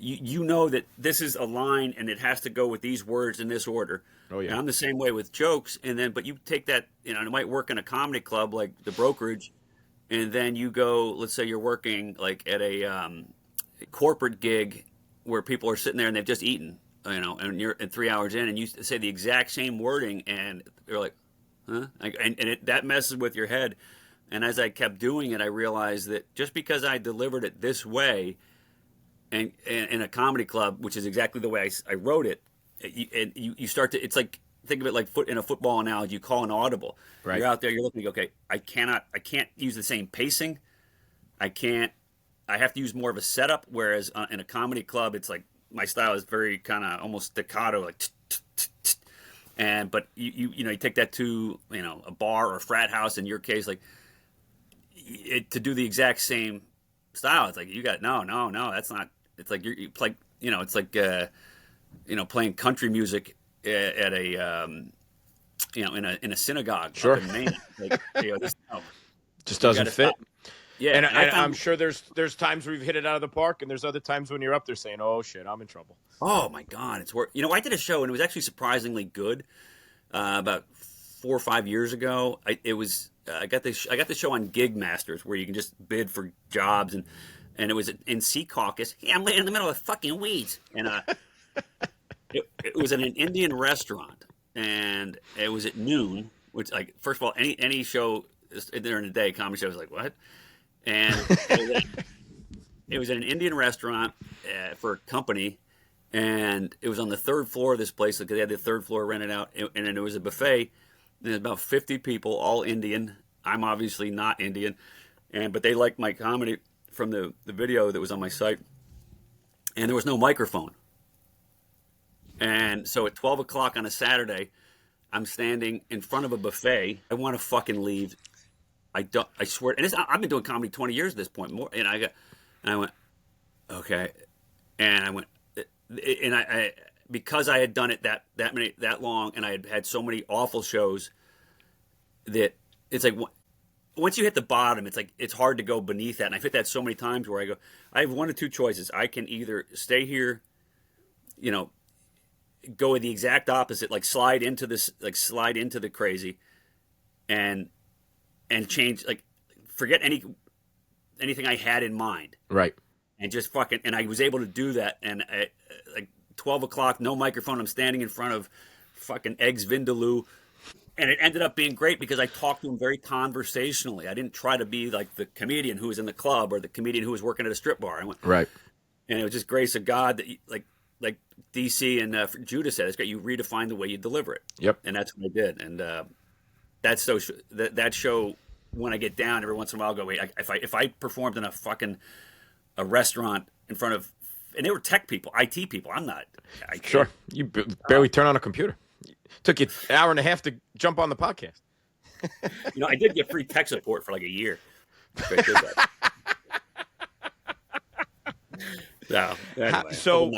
you know that this is a line and it has to go with these words in this order. Oh yeah. And I'm the same way with jokes. But you take that, it might work in a comedy club like the brokerage, and then you go, let's say you're working like at a corporate gig where people are sitting there and they've just eaten, and you're 3 hours in and you say the exact same wording and they're like, huh? That messes with your head. And as I kept doing it, I realized that just because I delivered it this way, and in a comedy club, which is exactly the way I wrote it, you start to. It's like, think of it like in a football analogy. You call an audible. Right. You're out there. You're looking. Okay, I can't use the same pacing. I have to use more of a setup. Whereas in a comedy club, it's like my style is very kind of almost staccato, like. But you take that to a bar or a frat house. In your case, like to do the exact same style. It's like you got no. That's not. It's like you like it's like playing country music at a in a synagogue. Sure. In Maine. Like, just doesn't fit. Yeah, and I'm sure there's times where you've hit it out of the park, and there's other times when you're up there saying, "Oh shit, I'm in trouble." Oh my god, it's work. I did a show and it was actually surprisingly good. About 4 or 5 years ago, I got this show on Gig Masters where you can just bid for jobs and it was in Sea Caucus. Yeah, I'm laying in the middle of fucking weeds. And it was in an Indian restaurant. And it was at noon, which, like, first of all, any show during the day, comedy show was like, what? And it was at an Indian restaurant for a company. And it was on the 3rd floor of this place. Like, they had the 3rd floor rented out. And then there was a buffet. There's about 50 people, all Indian. I'm obviously not Indian. But they liked my comedy from the video that was on my site. And there was no microphone. And so at 12 o'clock on a Saturday, I'm standing in front of a buffet. I want to fucking leave. I swear. And I've been doing comedy 20 years at this point. More. And I went, okay. And I went, and I because I had done it that long, and I had had so many awful shows, that it's like, once you hit the bottom, it's like, it's hard to go beneath that. And I've hit that so many times where I go, I have one of two choices. I can either stay here, you know, go the exact opposite, like slide into the crazy, and change, like forget anything I had in mind, Right. and just fucking. And I was able to do that. And like 12 o'clock, no microphone. I'm standing in front of fucking Eggs Vindaloo. And it ended up being great because I talked to him very conversationally. I didn't try to be like the comedian who was in the club or the comedian who was working at a strip bar. I went, Right. And it was just grace of God that, like DC and Judah said, it's great. You redefine the way you deliver it. Yep. And that's what I did. And that's so that show, when I get down every once in a while, I'll go, wait, if I performed in a restaurant in front of, and they were tech people, IT people. I'm not. Sure. You barely turn on a computer. Took you an hour and a half to jump on the podcast. You know, I did get free tech support for like a year. I did that. So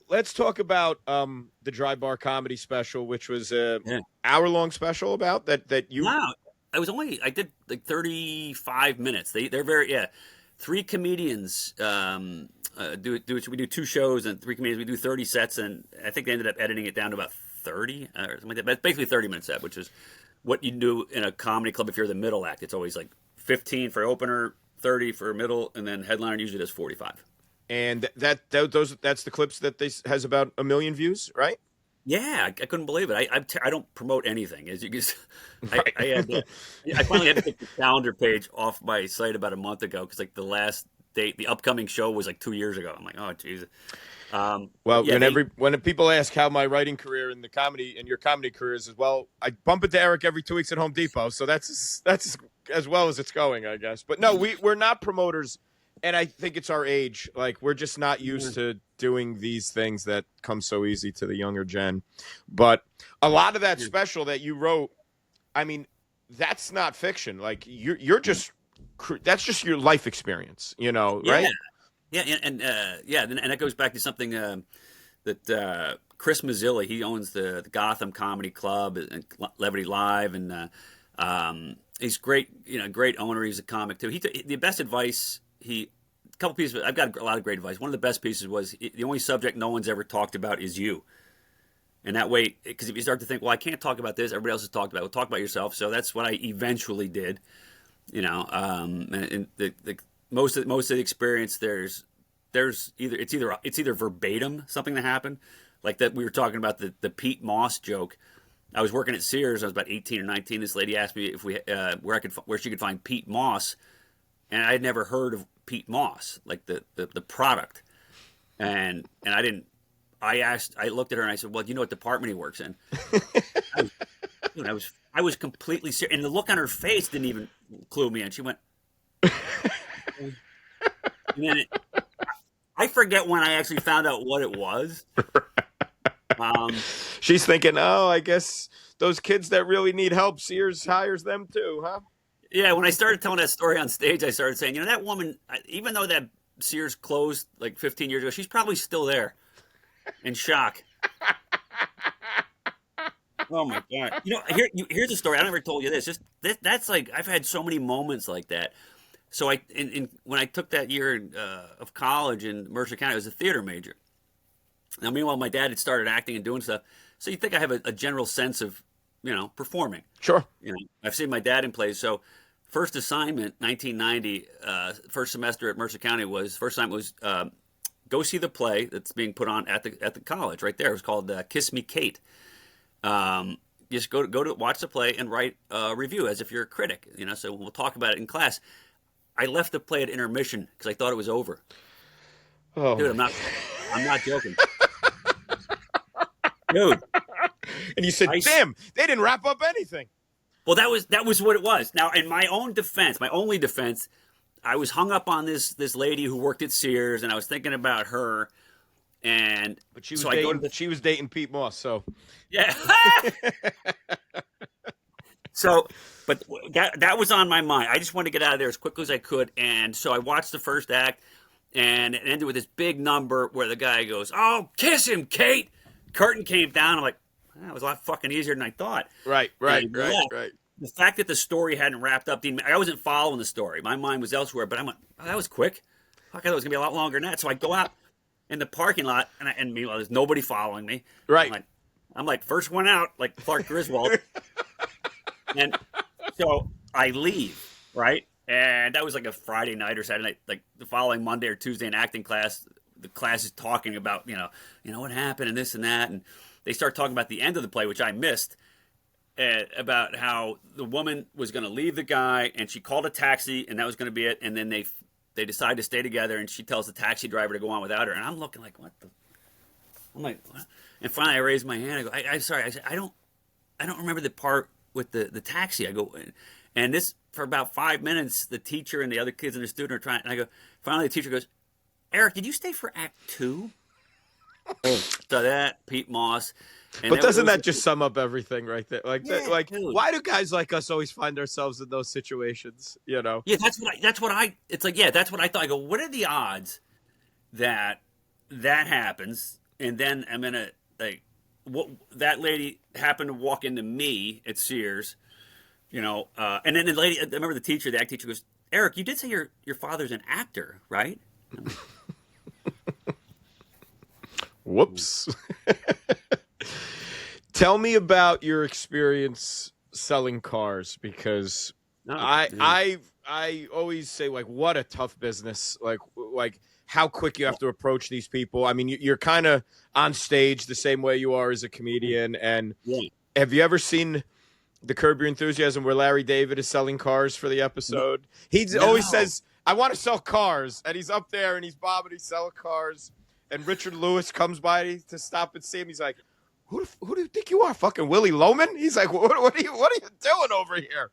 let's talk about the Dry Bar Comedy Special, which was a hour-long special about that you. Wow, I did like 35 minutes. They're very 3 comedians we do 2 shows, and 3 comedians, we do 30 sets, and I think they ended up editing it down to about 30 or something like that. But it's basically 30-minute set, which is what you do in a comedy club if you're the middle act. It's always like 15 for opener, 30 for middle, and then headliner usually does 45. And that's the clips that has about 1 million views, right? Yeah, I couldn't believe it. I don't promote anything. As you can, I finally had to take the calendar page off my site about a month ago because like the last date, the upcoming show was like 2 years ago. I'm like, oh Jesus. When people ask how my writing career and your comedy career is, as well, I bump into Eric every 2 weeks at Home Depot, so that's as well as it's going, I guess. But no, we're not promoters. And I think it's our age. Like, we're just not used to doing these things that come so easy to the younger gen. But a lot of that special that you wrote, I mean, that's not fiction. Like, you're just, that's just your life experience, you know, right? Yeah, and that goes back to something that Chris Mazzilli, he owns the Gotham Comedy Club and Levity Live, and he's great, great owner. He's a comic too. The best advice. A couple pieces. I've got a lot of great advice. One of the best pieces was the only subject no one's ever talked about is you. And that way, because if you start to think, well, I can't talk about this, everybody else has talked about it. Well, talk about yourself. So that's what I eventually did. You know, and most of the experience, there's either verbatim something that happened, like that we were talking about the Pete Moss joke. I was working at Sears. I was about 18 or 19. This lady asked me if where she could find Pete Moss. And I had never heard of Pete Moss, like the product, and I didn't. I looked at her and I said, "Well, do you know what department he works in?" I was completely serious, and the look on her face didn't even clue me in. She went, and then I forget when I actually found out what it was. She's thinking, "Oh, I guess those kids that really need help, Sears hires them too, huh?" Yeah, when I started telling that story on stage, I started saying, that woman, even though that Sears closed like 15 years ago, she's probably still there in shock. Oh, my God. Here's a story. I never told you this. That's like, I've had so many moments like that. So when I took that year of college in Mercer County, I was a theater major. Now, meanwhile, my dad had started acting and doing stuff. So you think I have a general sense of, performing. Sure. I've seen my dad in plays. So first assignment, 1990, first semester at Mercer County was go see the play that's being put on at the college right there. It was called Kiss Me Kate. Just go to watch the play and write a review as if you're a critic. So we'll talk about it in class. I left the play at intermission because I thought it was over. Oh, dude, I'm not joking. Dude. And you said, damn, they didn't wrap up anything. Well, that was what it was. Now, in my only defense, I was hung up on this lady who worked at Sears, and I was thinking about her. And But she was so I go to the she was dating Pete Moss, so yeah. So, but that was on my mind. I just wanted to get out of there as quickly as I could, and so I watched the first act, and it ended with this big number where the guy goes, "Oh, kiss him, Kate." Curtain came down. I'm like, that was a lot fucking easier than I thought. right. The fact that the story hadn't wrapped up, I wasn't following the story. My mind was elsewhere. But I'm like, oh, that was quick. Fuck, I thought it was gonna be a lot longer than that. So I go out in the parking lot, and meanwhile, there's nobody following me. Right. I'm like first one out, like Clark Griswold. And so I leave, right? And that was like a Friday night or Saturday night. Like the following Monday or Tuesday in acting class, the class is talking about, what happened and this and that. And they start talking about the end of the play, which I missed, about how the woman was going to leave the guy and she called a taxi and that was going to be it. And then they decide to stay together and she tells the taxi driver to go on without her. And I'm looking like, what the? I'm like, what? And finally I raise my hand. I go, I'm sorry. I said, I don't remember the part with the taxi. I go, and this for about 5 minutes, the teacher and the other kids and the student are trying. And I go, finally the teacher goes, Eric, did you stay for Act 2? So that Pete Moss. And But doesn't that just sum up everything right there? Like, Yeah, dude. why do guys like us always find ourselves in those situations? Yeah, that's what I. It's like, yeah, that's what I thought. I go, what are the odds that happens? And then I'm gonna what that lady happened to walk into me at Sears, and then the lady. I remember the teacher, the act teacher, goes, Eric, you did say your father's an actor, right? Whoops. Tell me about your experience selling cars, because I always say, like, what a tough business. Like how quick you have to approach these people. I mean, you're kind of on stage the same way you are as a comedian. And have you ever seen the Curb Your Enthusiasm where Larry David is selling cars for the episode? He always says, I want to sell cars. And he's up there and he's bobbing, he's selling cars. And Richard Lewis comes by to stop and see him. He's like, who do you think you are, fucking Willie Loman? He's like, what are you doing over here?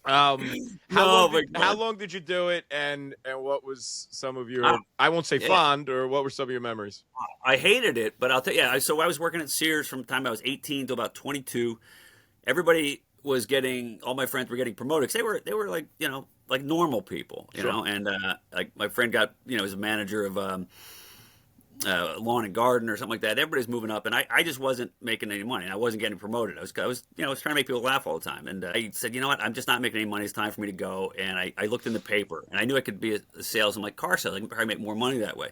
How long did you do it, and what was some of your I won't say fond, or what were some of your memories? I hated it, but I'll tell you. Yeah, so I was working at Sears from the time I was 18 to about 22. Everybody was all my friends were getting promoted, 'cause they were like, like normal people, you know. And like my friend got, was a manager of lawn and garden or something like that. Everybody's moving up, and I just wasn't making any money. I wasn't getting promoted. I was trying to make people laugh all the time. And I said, you know what? I'm just not making any money. It's time for me to go. And I looked in the paper, and I knew I could be a salesman, like car sales. I can probably make more money that way.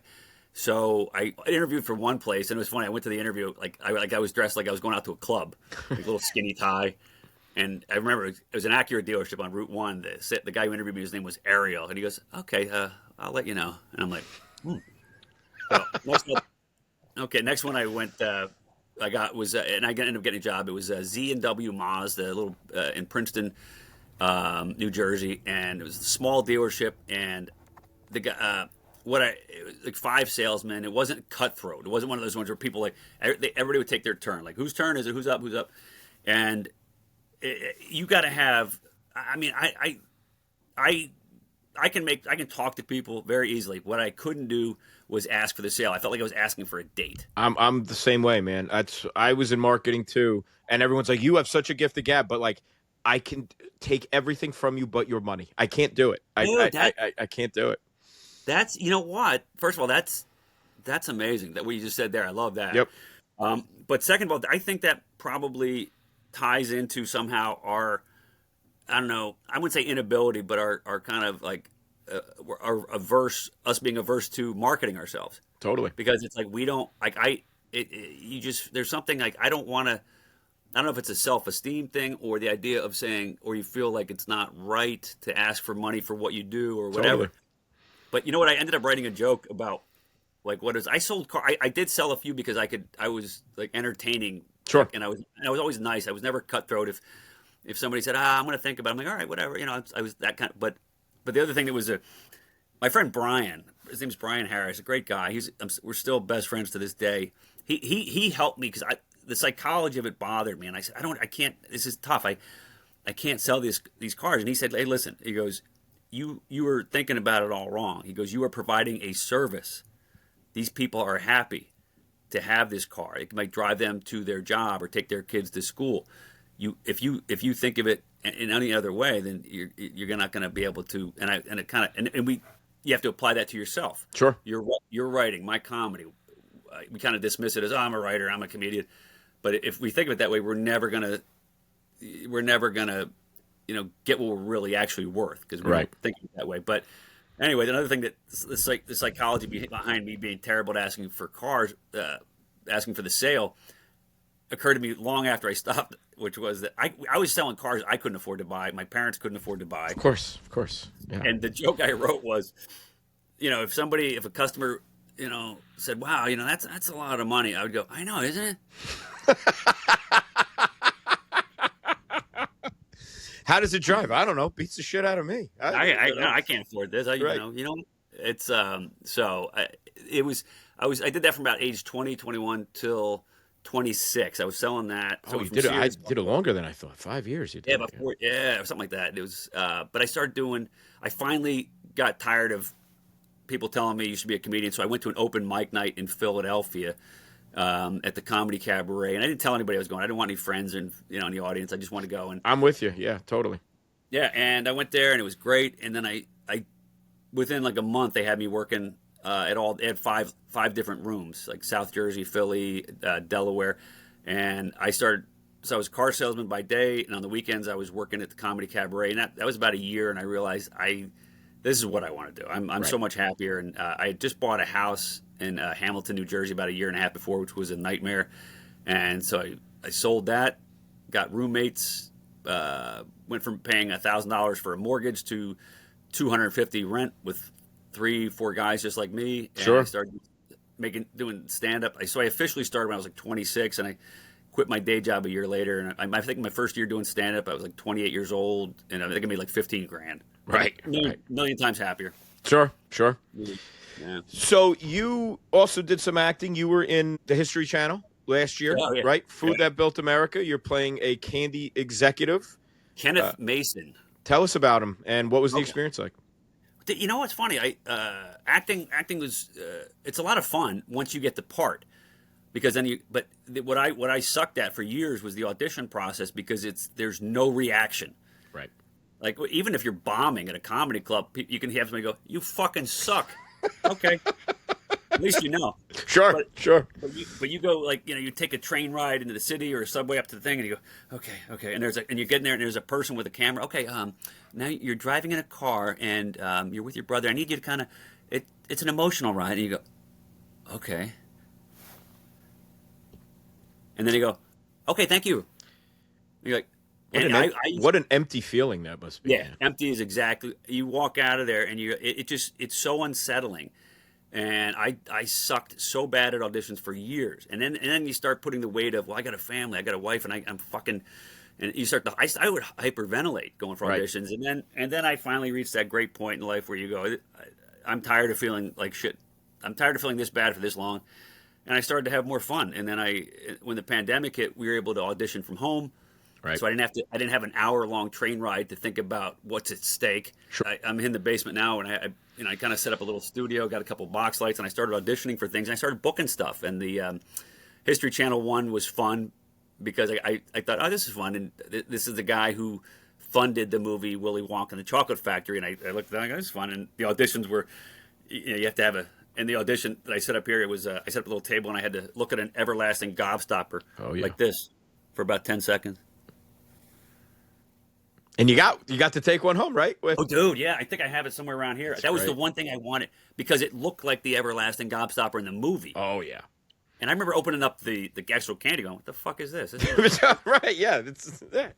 So I interviewed for one place, and it was funny. I went to the interview I was dressed like I was going out to a club, like a little skinny tie. And I remember it was an Acura dealership on Route 1. The guy who interviewed me, his name was Ariel, and he goes, "Okay, I'll let you know." And I'm like, So, next one I went. I got was, and I ended up getting a job. It was Z&W Mazda, a little in Princeton, New Jersey, and it was a small dealership. And the guy, it was like 5 salesmen. It wasn't cutthroat. It wasn't one of those ones where people everybody would take their turn. Like, whose turn is it? Who's up? Who's up? And you got to have. I mean, I can talk to people very easily. What I couldn't do was ask for the sale. I felt like I was asking for a date. I'm the same way, man. I was in marketing too, and everyone's like, "You have such a gift of gab," but like, I can take everything from you but your money. I can't do it. I can't do it. That's, what? First of all, that's amazing that what you just said there. I love that. Yep. But second of all, I think that probably ties into somehow our, I don't know, I wouldn't say inability, but our kind of like us being averse to marketing ourselves. Totally. Because it's like we don't like there's something like I don't know if it's a self-esteem thing or the idea of saying, or you feel like it's not right to ask for money for what you do or whatever. Totally. But you know what? I ended up writing a joke about I sold car. I did sell a few because I was like entertaining. Sure. And I was always nice. I was never cutthroat. If somebody said, I'm going to think about it, I'm like, all right, whatever. I was that kind of, but the other thing that was my friend Brian, his name's Brian Harris, a great guy. We're still best friends to this day. He helped me because the psychology of it bothered me. And I said, I can't, this is tough. I can't sell these cars. And he said, hey, listen, he goes, you were thinking about it all wrong. He goes, you are providing a service these people are happy to have this car. It might drive them to their job or take their kids to school. If you think of it in any other way, then you're not going to be able to. You have to apply that to yourself. Sure. You're writing my comedy. We kind of dismiss it as, oh, I'm a writer, I'm a comedian. But if we think of it that way, we're never gonna get what we're really actually worth, because we're not thinking that way. But anyway, another thing that the psychology behind me being terrible at asking for cars, asking for the sale, occurred to me long after I stopped, which was that I was selling cars I couldn't afford to buy. My parents couldn't afford to buy. Of course. Yeah. And the joke I wrote was, if a customer, said, wow, that's a lot of money, I would go, I know, isn't it? How does it drive? I don't know. Beats the shit out of me. I can't afford this. I did that from about age 20, 21 till 26. I was selling that. So you did it. I did it longer than I thought. 5 years. You did. Yeah, something like that. It was, but I finally got tired of people telling me you should be a comedian. So I went to an open mic night in Philadelphia, at the Comedy Cabaret, and I didn't tell anybody I was going. I didn't want any friends in the audience. I just wanted to go. And I'm with you. Yeah, totally. Yeah, and I went there, and it was great. And then I within like a month, they had me working they had five different rooms, like South Jersey, Philly, Delaware, and I was a car salesman by day, and on the weekends I was working at the Comedy Cabaret, and that was about a year, and I realized this is what I want to do. I'm so much happier, and I had just bought a house in Hamilton, New Jersey, about a year and a half before, which was a nightmare, and so I sold that, got roommates, went from paying $1,000 for a mortgage to $250 rent with 3-4 guys just like me. And sure. I started doing stand-up. So I officially started when I was like 26, and I quit my day job a year later. And I think my first year doing stand-up, I was like 28 years old, and I think I made like $15,000. Right. Million times happier. Sure. Yeah. So you also did some acting. You were in the History Channel last year, right? Food That Built America. You're playing a candy executive. Kenneth Mason. Tell us about him, and what was the experience like? You know what's funny? Acting was it's a lot of fun once you get the part, because then what I sucked at for years was the audition process, because there's no reaction. Right. Like, even if you're bombing at a comedy club, you can have somebody go, "You fucking suck." Okay. At least you know. Sure. But you go, like, you take a train ride into the city or a subway up to the thing, and you go, okay, and you get in there, and there's a person with a camera. Okay, now you're driving in a car, and you're with your brother. I need you to kind of, it's an emotional ride, and you go, okay, and then you go, okay, thank you. And you're like, what an empty feeling that must be. Yeah, empty is exactly. You walk out of there, and it's so unsettling. And I sucked so bad at auditions for years, and then you start putting the weight of, well, I got a family, I got a wife, and I'm fucking, and you start to, I would hyperventilate going for auditions, and then I finally reached that great point in life where you go, I'm tired of feeling like shit, I'm tired of feeling this bad for this long, and I started to have more fun. And then when the pandemic hit, we were able to audition from home. Right. So I didn't have an hour-long train ride to think about what's at stake. Sure. I'm in the basement now, and I kind of set up a little studio, got a couple box lights, and I started auditioning for things. And I started booking stuff, and the History Channel one was fun because I thought, oh, this is fun, and this is the guy who funded the movie Willy Wonka and the Chocolate Factory, and I looked at that, this is fun, and the auditions were, you have to have in the audition that I set up here, it was I set up a little table, and I had to look at an everlasting gobstopper like this for about 10 seconds. And you got to take one home, right? Oh, dude, yeah. I think I have it somewhere around here. That was the one thing I wanted, because it looked like the everlasting gobstopper in the movie. Oh, yeah. And I remember opening up the actual candy going, what the fuck is this? Right, yeah.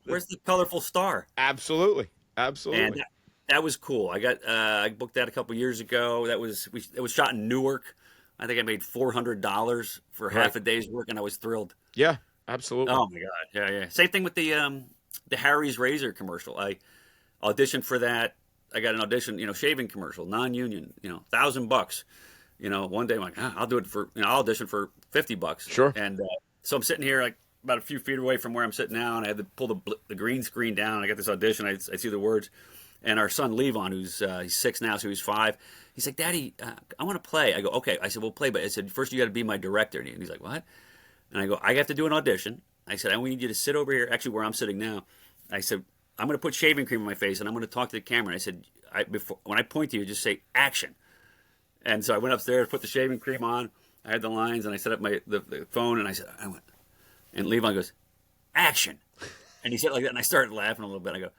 Where's the colorful star? Absolutely. And that was cool. I booked that a couple years ago. It was shot in Newark. I think I made $400 for half a day's work, and I was thrilled. Yeah, absolutely. Oh, my God. Yeah. Same thing with the Harry's Razor commercial. I auditioned for that. I got an audition, shaving commercial, non-union, $1,000. One day I'm like, I'll do it for, I'll audition for $50. Sure. And so I'm sitting here like about a few feet away from where I'm sitting now, and I had to pull the green screen down. I got this audition. I see the words, And our son Levon, who's he's 6 now, so he's 5. He's like, Daddy, I want to play. I go, okay. I said, we'll play, but I said, first you got to be my director. And he's like, what? And I go, I have to do an audition. I said, I need you to sit over here, actually where I'm sitting now. I said, I'm going to put shaving cream on my face, and I'm going to talk to the camera. And I said, when I point to you, just say action. And so I went upstairs, put the shaving cream on. I had the lines, and I set up the phone, and I said, and Levon goes, action. And he said it like that, and I started laughing a little bit. I go,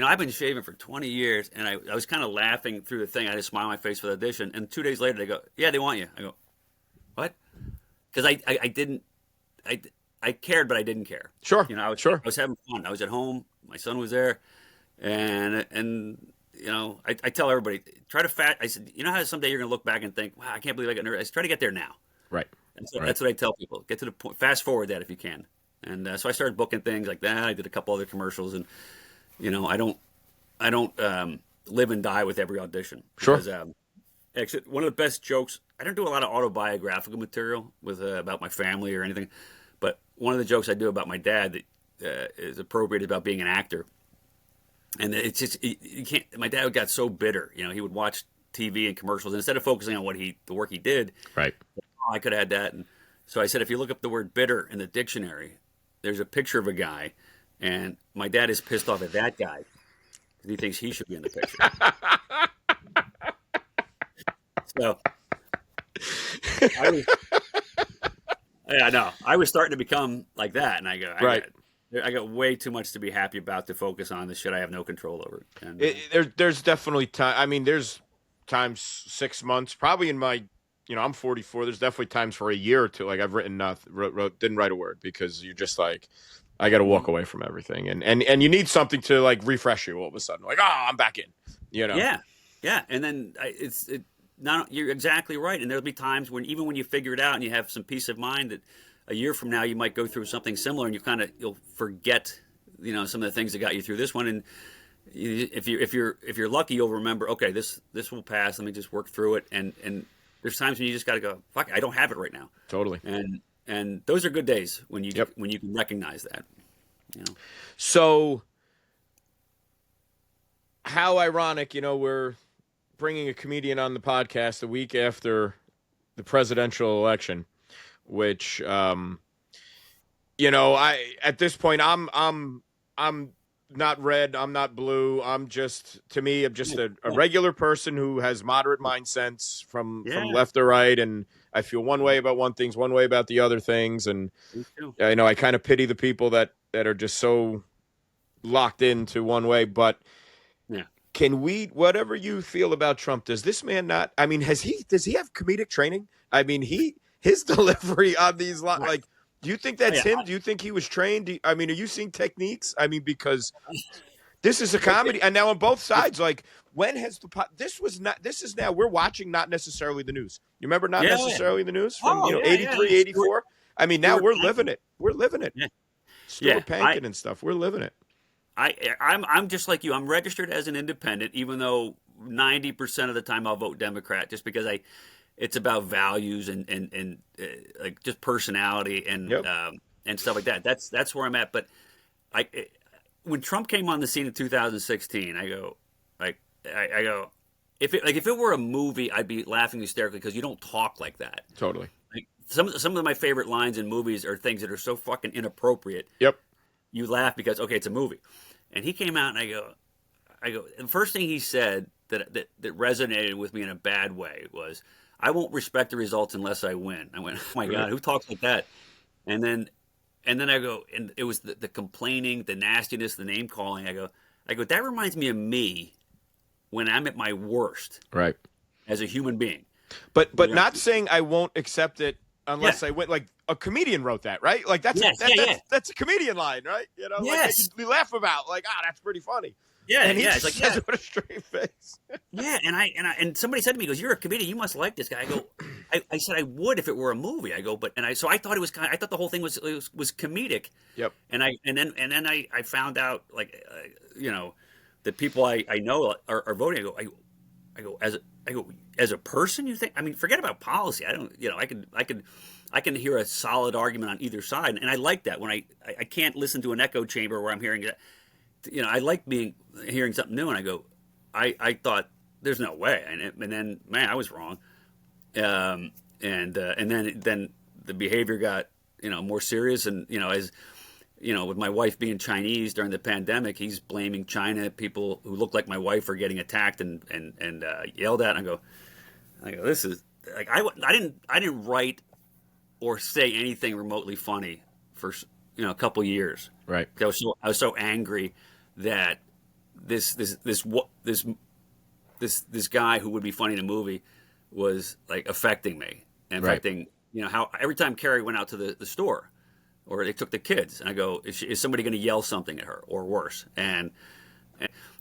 I've been shaving for 20 years, and I was kind of laughing through the thing. I had a smile on my face for the audition, and 2 days later, they go, yeah, they want you. I go, what? Because I cared, but I didn't care. Sure, I was having fun. I was at home. My son was there, and I tell everybody, try to I said, how someday you're going to look back and think, wow, I can't believe I got nervous. I said, try to get there now. Right. And so that's what I tell people. Get to the point. Fast forward that if you can. And so I started booking things like that. I did a couple other commercials, and I don't live and die with every audition. Sure. Because, actually, one of the best jokes. I don't do a lot of autobiographical material with about my family or anything, but one of the jokes I do about my dad that is appropriate about being an actor. And it's just you can't. My dad got so bitter. He would watch TV and commercials, and instead of focusing on the work he did, right? I could have had that. And so I said, if you look up the word bitter in the dictionary, there's a picture of a guy, and my dad is pissed off at that guy because he thinks he should be in the picture. So I was starting to become like that, and I go, I got way too much to be happy about to focus on the shit I have no control over. And there's definitely time. I mean, there's times 6 months, probably in my, I'm 44. There's definitely times for a year or two. Like I've written nothing, didn't write a word because you're just like, I got to walk away from everything. And you need something to like refresh you all of a sudden. Like, I'm back in, Yeah. Yeah. And then you're exactly right. And there'll be times when, even when you figure it out and you have some peace of mind that a year from now you might go through something similar and you'll forget, some of the things that got you through this one. And if you're lucky, you'll remember, okay, this will pass. Let me just work through it. And there's times when you just got to go, fuck, I don't have it right now. Totally. And those are good days when you can recognize that. So how ironic, we're bringing a comedian on the podcast a week after the presidential election, which, I at this point, I'm not red. I'm not blue. I'm just a regular person who has moderate mind sense from left to right. And I feel one way about one things, one way about the other things. And, I kind of pity the people that are just so locked into one way, but whatever you feel about Trump, does this man not, I mean, does he have comedic training? I mean, his delivery on these, like, do you think that's him? Do you think he was trained? Are you seeing techniques? I mean, because this is a comedy, and now on both sides, like, when has this is now, we're watching not necessarily the news. You remember not necessarily the news from, 83, 84? I mean, now we're living it. We're living it. Stuart Pankin and stuff. We're living it. I'm just like you. I'm registered as an independent, even though 90% of the time I'll vote Democrat, just because it's about values and like just personality and stuff like that. That's where I'm at. But when Trump came on the scene in 2016, I go, if it were a movie, I'd be laughing hysterically because you don't talk like that. Totally. Like some of my favorite lines in movies are things that are so fucking inappropriate. Yep. You laugh because, okay, it's a movie. And he came out and I go, the first thing he said that resonated with me in a bad way was, I won't respect the results unless I win. I went, oh my God, who talks like that? And then I go, and it was the complaining, the nastiness, the name calling. I go, that reminds me of me when I'm at my worst. Right. As a human being. But not saying I won't accept it unless I win. Like, a comedian wrote that, right? Like that's a comedian line, right? Like you laugh about, like, that's pretty funny. Yeah, and he just says it with a straight face. And somebody said to me, he goes, "You're a comedian, you must like this guy." I go, I said I would if it were a movie. I go, so I thought it was I thought the whole thing was comedic. Yep. And then I found out, like, the people I know are voting. I go as a person, you think? I mean, forget about policy. I don't, I can hear a solid argument on either side, and I like that when I can't listen to an echo chamber where I'm hearing that. I like hearing something new, and I go, I thought there's no way, and then man, I was wrong. And then the behavior got more serious, and as with my wife being Chinese during the pandemic, he's blaming China. People who look like my wife are getting attacked and yelled at. And I go, this is like I didn't write or say anything remotely funny for a couple years. Right. I was so angry that this guy who would be funny in a movie was like affecting me and affecting how every time Carrie went out to the store or they took the kids, and I go, is somebody going to yell something at her or worse? And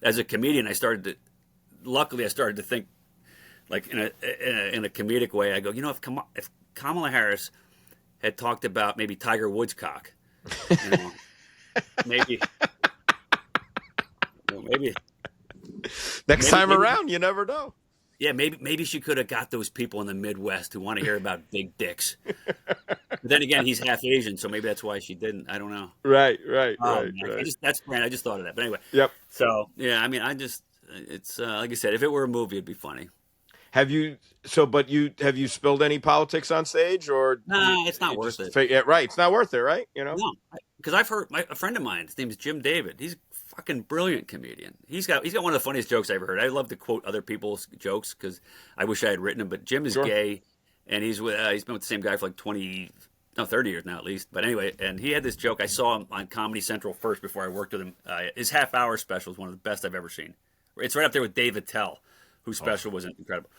as a comedian, luckily I started to think like in a comedic way. I go, if Kamala Harris had talked about maybe Tiger Woods' cock, maybe next time around, you never know. Yeah, maybe she could have got those people in the Midwest who want to hear about big dicks. But then again, he's half Asian, so maybe that's why she didn't. I don't know. Right. That's grand. I just thought of that. But anyway. Yep. So yeah, I mean, it's like I said, if it were a movie, it'd be funny. Have you spilled any politics on stage, or? Nah, it's not worth it. Yeah, right. It's not worth it, right? No, because I've heard a friend of mine. His name is Jim David. He's a fucking brilliant comedian. He's got one of the funniest jokes I ever heard. I love to quote other people's jokes because I wish I had written them. But Jim is gay, and he's been with the same guy for like 30 years now at least. But anyway, and he had this joke. I saw him on Comedy Central first before I worked with him. His half-hour special is one of the best I've ever seen. It's right up there with Dave Attell, whose special was incredible.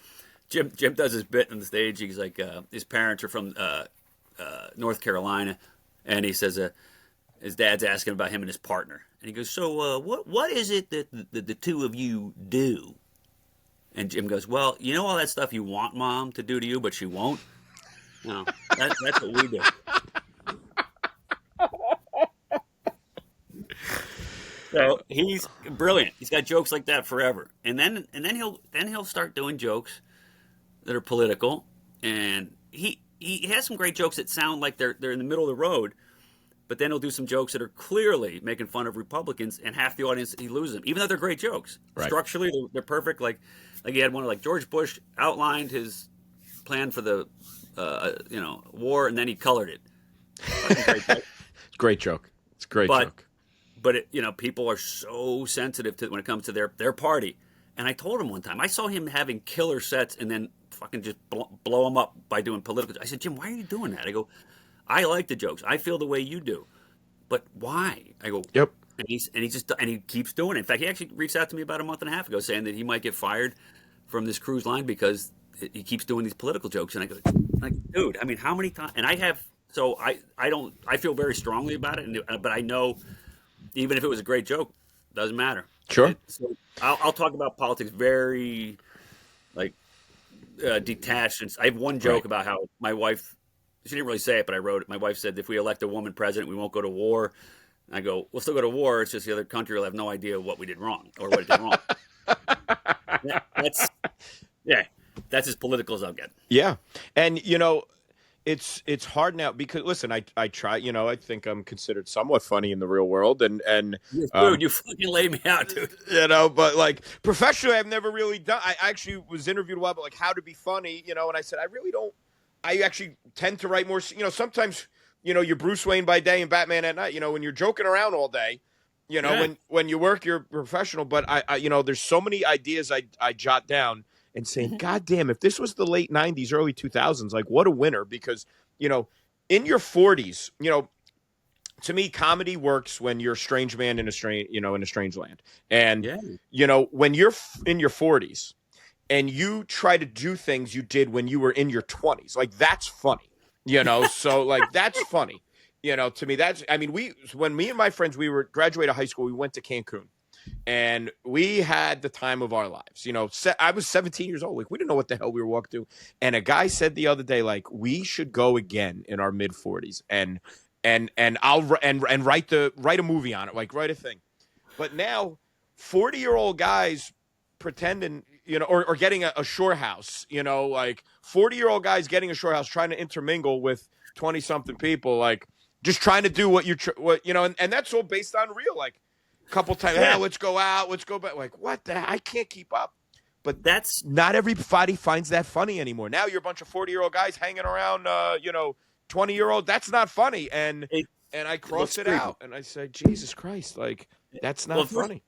Jim does his bit on the stage. He's like, his parents are from North Carolina, and he says his dad's asking about him and his partner, and he goes, "So what is it that the two of you do?" And Jim goes, "Well, all that stuff you want Mom to do to you, but she won't. No, that's what we do." So he's brilliant. He's got jokes like that forever, and then he'll start doing jokes that are political, and he has some great jokes that sound like they're in the middle of the road, but then he'll do some jokes that are clearly making fun of Republicans, and half the audience he loses them, even though they're great jokes. Right. Structurally, they're perfect. Like he had one like George Bush outlined his plan for the war, and then he colored it. Great joke. It's a great joke. But people are so sensitive to when it comes to their party. And I told him one time, I saw him having killer sets and then fucking just blow them up by doing political. I said, Jim, why are you doing that? I go, I like the jokes. I feel the way you do, but why? I go, yep. And he keeps doing it. In fact, he actually reached out to me about a month and a half ago saying that he might get fired from this cruise line because he keeps doing these political jokes. And I go, like, dude, I mean, how many times? And I feel very strongly about it. But I know even if it was a great joke, it doesn't matter. Sure. So I'll talk about politics very detached. And I have one joke about how my wife, she didn't really say it, but I wrote it. My wife said, if we elect a woman president, we won't go to war. And I go, we'll still go to war. It's just the other country will have no idea what we did wrong or what it did wrong. That's as political as I'll get. Yeah. And, it's hard now because, listen, I try, I think I'm considered somewhat funny in the real world. And dude, you fucking laid me out, dude. But like professionally, I've never really done, I actually was interviewed a while about like how to be funny, and I said, I actually tend to write more, sometimes, you're Bruce Wayne by day and Batman at night, when you're joking around all day, when you work, you're professional. But I there's so many ideas I jot down and saying, God damn, if this was the late 90s, early 2000s, like what a winner. Because, in your 40s, to me, comedy works when you're a strange man in a strange land. And, when you're in your 40s and you try to do things you did when you were in your 20s, like that's funny, so like that's funny, to me, when me and my friends, we were graduated high school, we went to Cancun. And we had the time of our lives. I was 17 years old. Like, we didn't know what the hell we were walking through. And a guy said the other day, like, we should go again in our mid 40s and write a movie on it, like write a thing. But now 40-year-old guys pretending, or getting a shore house, like 40-year-old guys getting a shore house, trying to intermingle with 20-something people, like just trying to do what and that's all based on real, like, couple times, Yeah. hey, let's go out, let's go back. Like, what the? I can't keep up. But That's not everybody finds that funny anymore. Now you're a bunch of 40-year-old guys hanging around, 20-year-old. That's not funny. And I cross it out, and I say, Jesus Christ, like that's not funny.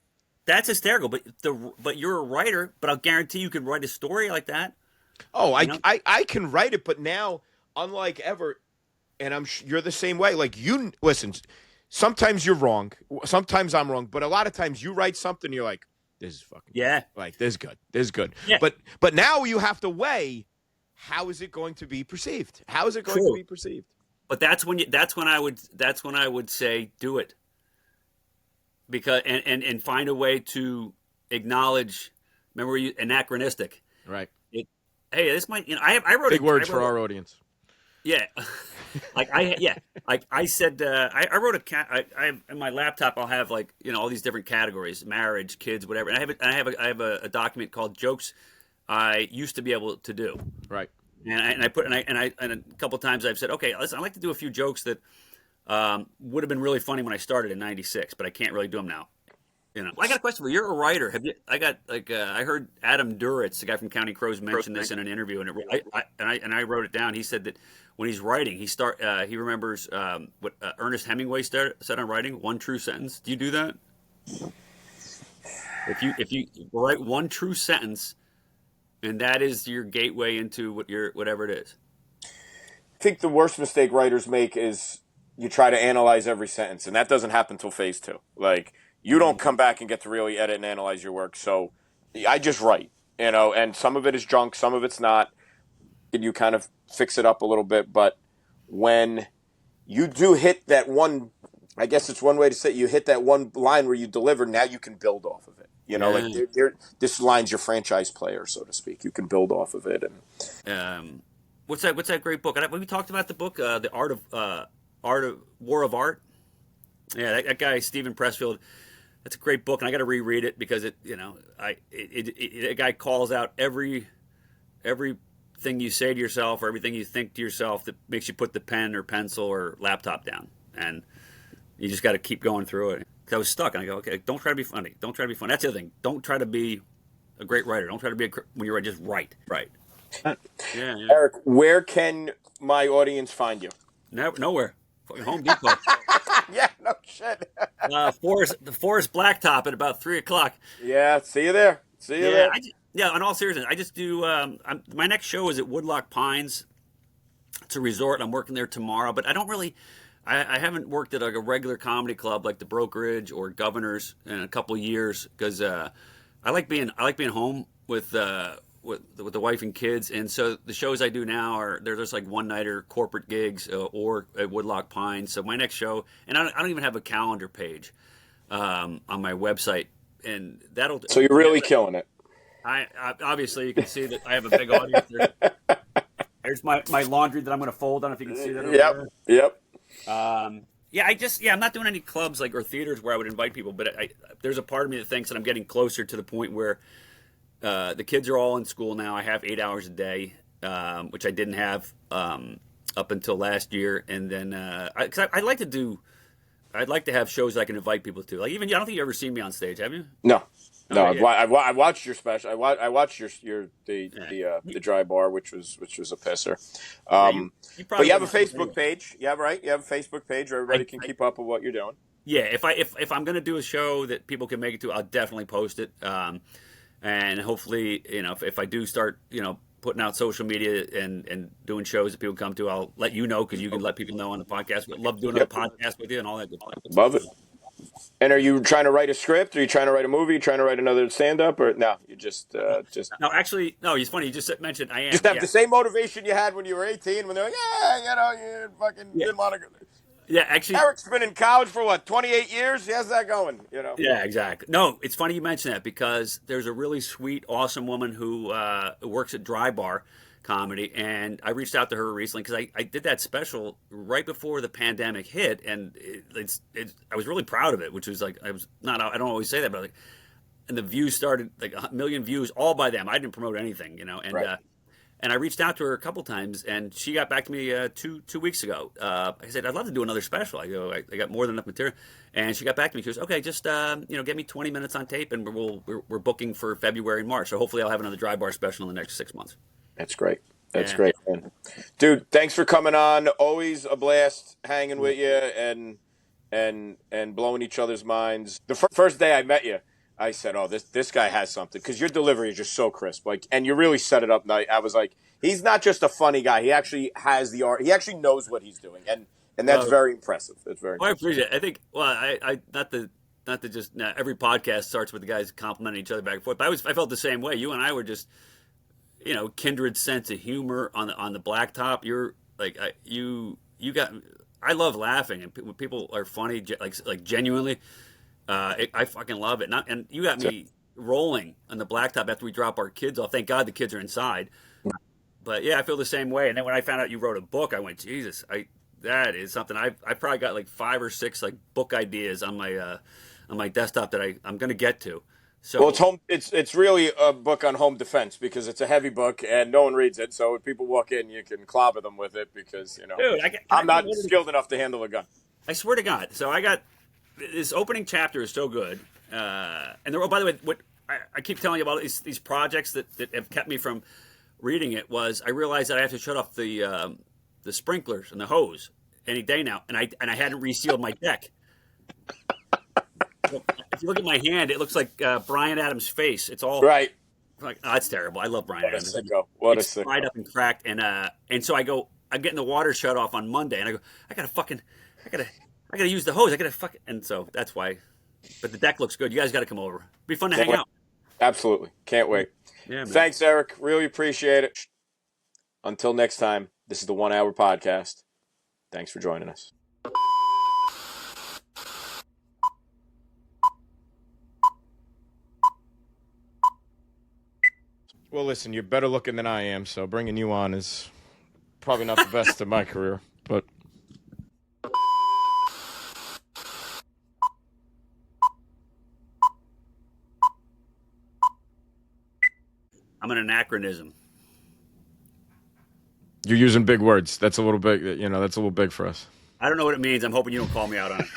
That's hysterical. But you're a writer. But I'll guarantee you could write a story like that. Oh, I can write it, but now, unlike ever, and you're the same way. Like you listen. Sometimes you're wrong. Sometimes I'm wrong. But a lot of times you write something, you're like, this is fucking good. Like this is good. This is good. Yeah. But now you have to weigh, how is it going to be perceived? How is it going to be perceived? But that's when I would say do it. Because and find a way to acknowledge. Remember, anachronistic. Right. Hey, this might. I wrote big words for our audience. Yeah, I said I wrote I in my laptop. I'll have all these different categories: marriage, kids, whatever. And I have a document called jokes I used to be able to do. Right. And a couple times I've said, okay, listen, I'd like to do a few jokes that would have been really funny when I started in '96, but I can't really do them now. I got a question for you. You're a writer. Have you? I got I heard Adam Duritz, the guy from County Crows, mention this in an interview, and I wrote it down. He said that when he's writing, he remembers what Ernest Hemingway said on writing: one true sentence. Do you do that? If you write one true sentence, and that is your gateway into whatever it is. I think the worst mistake writers make is you try to analyze every sentence, and that doesn't happen until phase 2. Like, you don't come back and get to really edit and analyze your work. So I just write, and some of it is junk, some of it's not. And you kind of fix it up a little bit. But when you do hit that one, I guess it's one way to say it, you hit that one line where you deliver, now you can build off of it. This line's your franchise player, so to speak. You can build off of it. And what's that great book? We talked about the book, the Art of War of Art. Yeah, that guy Stephen Pressfield. That's a great book, and I got to reread it because a guy calls out everything you say to yourself or everything you think to yourself that makes you put the pen or pencil or laptop down, and you just got to keep going through it. Because I was stuck, and I go, okay, don't try to be funny. Don't try to be funny. That's the other thing. Don't try to be a great writer. Don't try to be when you're just write. Yeah. Eric, where can my audience find you? Nowhere. Fucking Home Depot. Yeah, no shit. The Forest Blacktop at about 3:00. Yeah, see you there. There. In all seriousness, I just do. My next show is at Woodloch Pines. It's a resort. I'm working there tomorrow, but I don't really. I haven't worked at a regular comedy club like the Brokerage or Governors in a couple of years because I like being home with the wife and kids, and so the shows I do now they're just like one-nighter corporate gigs or at Woodloch Pines. So my next show, and I don't even have a calendar page on my website, and that'll. So you're really killing it. I obviously you can see that I have a big audience. There's my laundry that I'm going to fold. I don't know if you can see that. Yep. I'm not doing any clubs or theaters where I would invite people, but there's a part of me that thinks that I'm getting closer to the point where the kids are all in school now. I have 8 hours a day, which I didn't have up until last year, and then I'd like to have shows I can invite people to. I don't think you've ever seen me on stage, have you? No. No, yeah. I watched your special. I watched the dry bar, which was a pisser. But you have a Facebook page. Yeah, right. You have a Facebook page where everybody can keep up with what you're doing. Yeah, if I'm going to do a show that people can make it to, I'll definitely post it. And hopefully, if I do start, putting out social media and doing shows that people come to, I'll let you know because you can let people know on the podcast. But love doing a podcast with you and all that good stuff. Love it. And are you trying to write a script? Are you trying to write a movie? Are you trying to write another stand-up? Or no, you just No, actually, no. It's funny. You just mentioned I am. Just have the same motivation you had when you were 18, when they're like, you fucking didn't want to go. Yeah, actually, Eric's been in college for 28 years? How's that going? Yeah, exactly. No, it's funny you mention that because there's a really sweet, awesome woman who works at Dry Bar Comedy, and I reached out to her recently because I did that special right before the pandemic hit, and I was really proud of it, which was I don't always say that, but and the views started 1 million views all by them. I didn't promote anything, and right. And I reached out to her a couple times, and she got back to me 2 weeks ago. I said, I'd love to do another special. I go, I got more than enough material. And she got back to me. She goes, okay, just get me 20 minutes on tape, and we're booking for February and March. So hopefully I'll have another Dry Bar special in the next 6 months. That's great. That's great, man. Dude, thanks for coming on. Always a blast hanging with you and blowing each other's minds. The first day I met you, I said, "Oh, this guy has something," because your delivery is just so crisp. Like, and you really set it up. I was like, he's not just a funny guy. He actually has the art. He actually knows what he's doing, and that's very impressive. That's very. Well, I appreciate it. I think. Well, I not to just every podcast starts with the guys complimenting each other back and forth. But I felt the same way. You and I were just, kindred sense of humor on the blacktop. You're like you got. I love laughing, and when people are funny, like genuinely. I fucking love it. And you got me rolling on the blacktop after we drop our kids off. Thank God the kids are inside. But yeah, I feel the same way. And then when I found out you wrote a book, I went, Jesus, that is something. I probably got like 5 or 6 like book ideas on my desktop that I'm going to get to. So well, it's really a book on home defense because it's a heavy book and no one reads it. So when people walk in, you can clobber them with it because Dude, I'm not skilled enough to handle a gun. I swear to God. So I got. This opening chapter is so good, and by the way, what I keep telling you about these projects that have kept me from reading it was I realized that I have to shut off the sprinklers and the hose any day now, and I hadn't resealed my deck. So if you look at my hand, it looks like Bryan Adams' face. It's all right. Like it's terrible. I love Bryan Adams. It's fried up and cracked, and so I'm getting the water shut off on Monday, and I go, I gotta use the hose. And so that's why. But the deck looks good. You guys got to come over. Be fun to hang out. Absolutely. Can't wait. Yeah, man. Thanks, Eric. Really appreciate it. Until next time, this is the 1 Hour Podcast. Thanks for joining us. Well, listen, you're better looking than I am, so bringing you on is probably not the best of my career, but. I'm an anachronism. You're using big words. That's a little big, that's a little big for us. I don't know what it means. I'm hoping you don't call me out on it.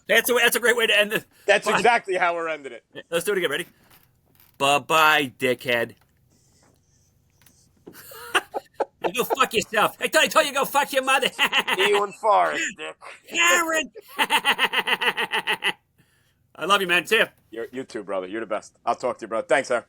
That's a great way to end this. That's exactly how we're ending it. Let's do it again. Ready? Bye-bye, dickhead. You go fuck yourself. I told you go fuck your mother. Ewan Forrest, dick. Karen. I love you, man. See ya. You too, brother. You're the best. I'll talk to you, brother. Thanks, sir.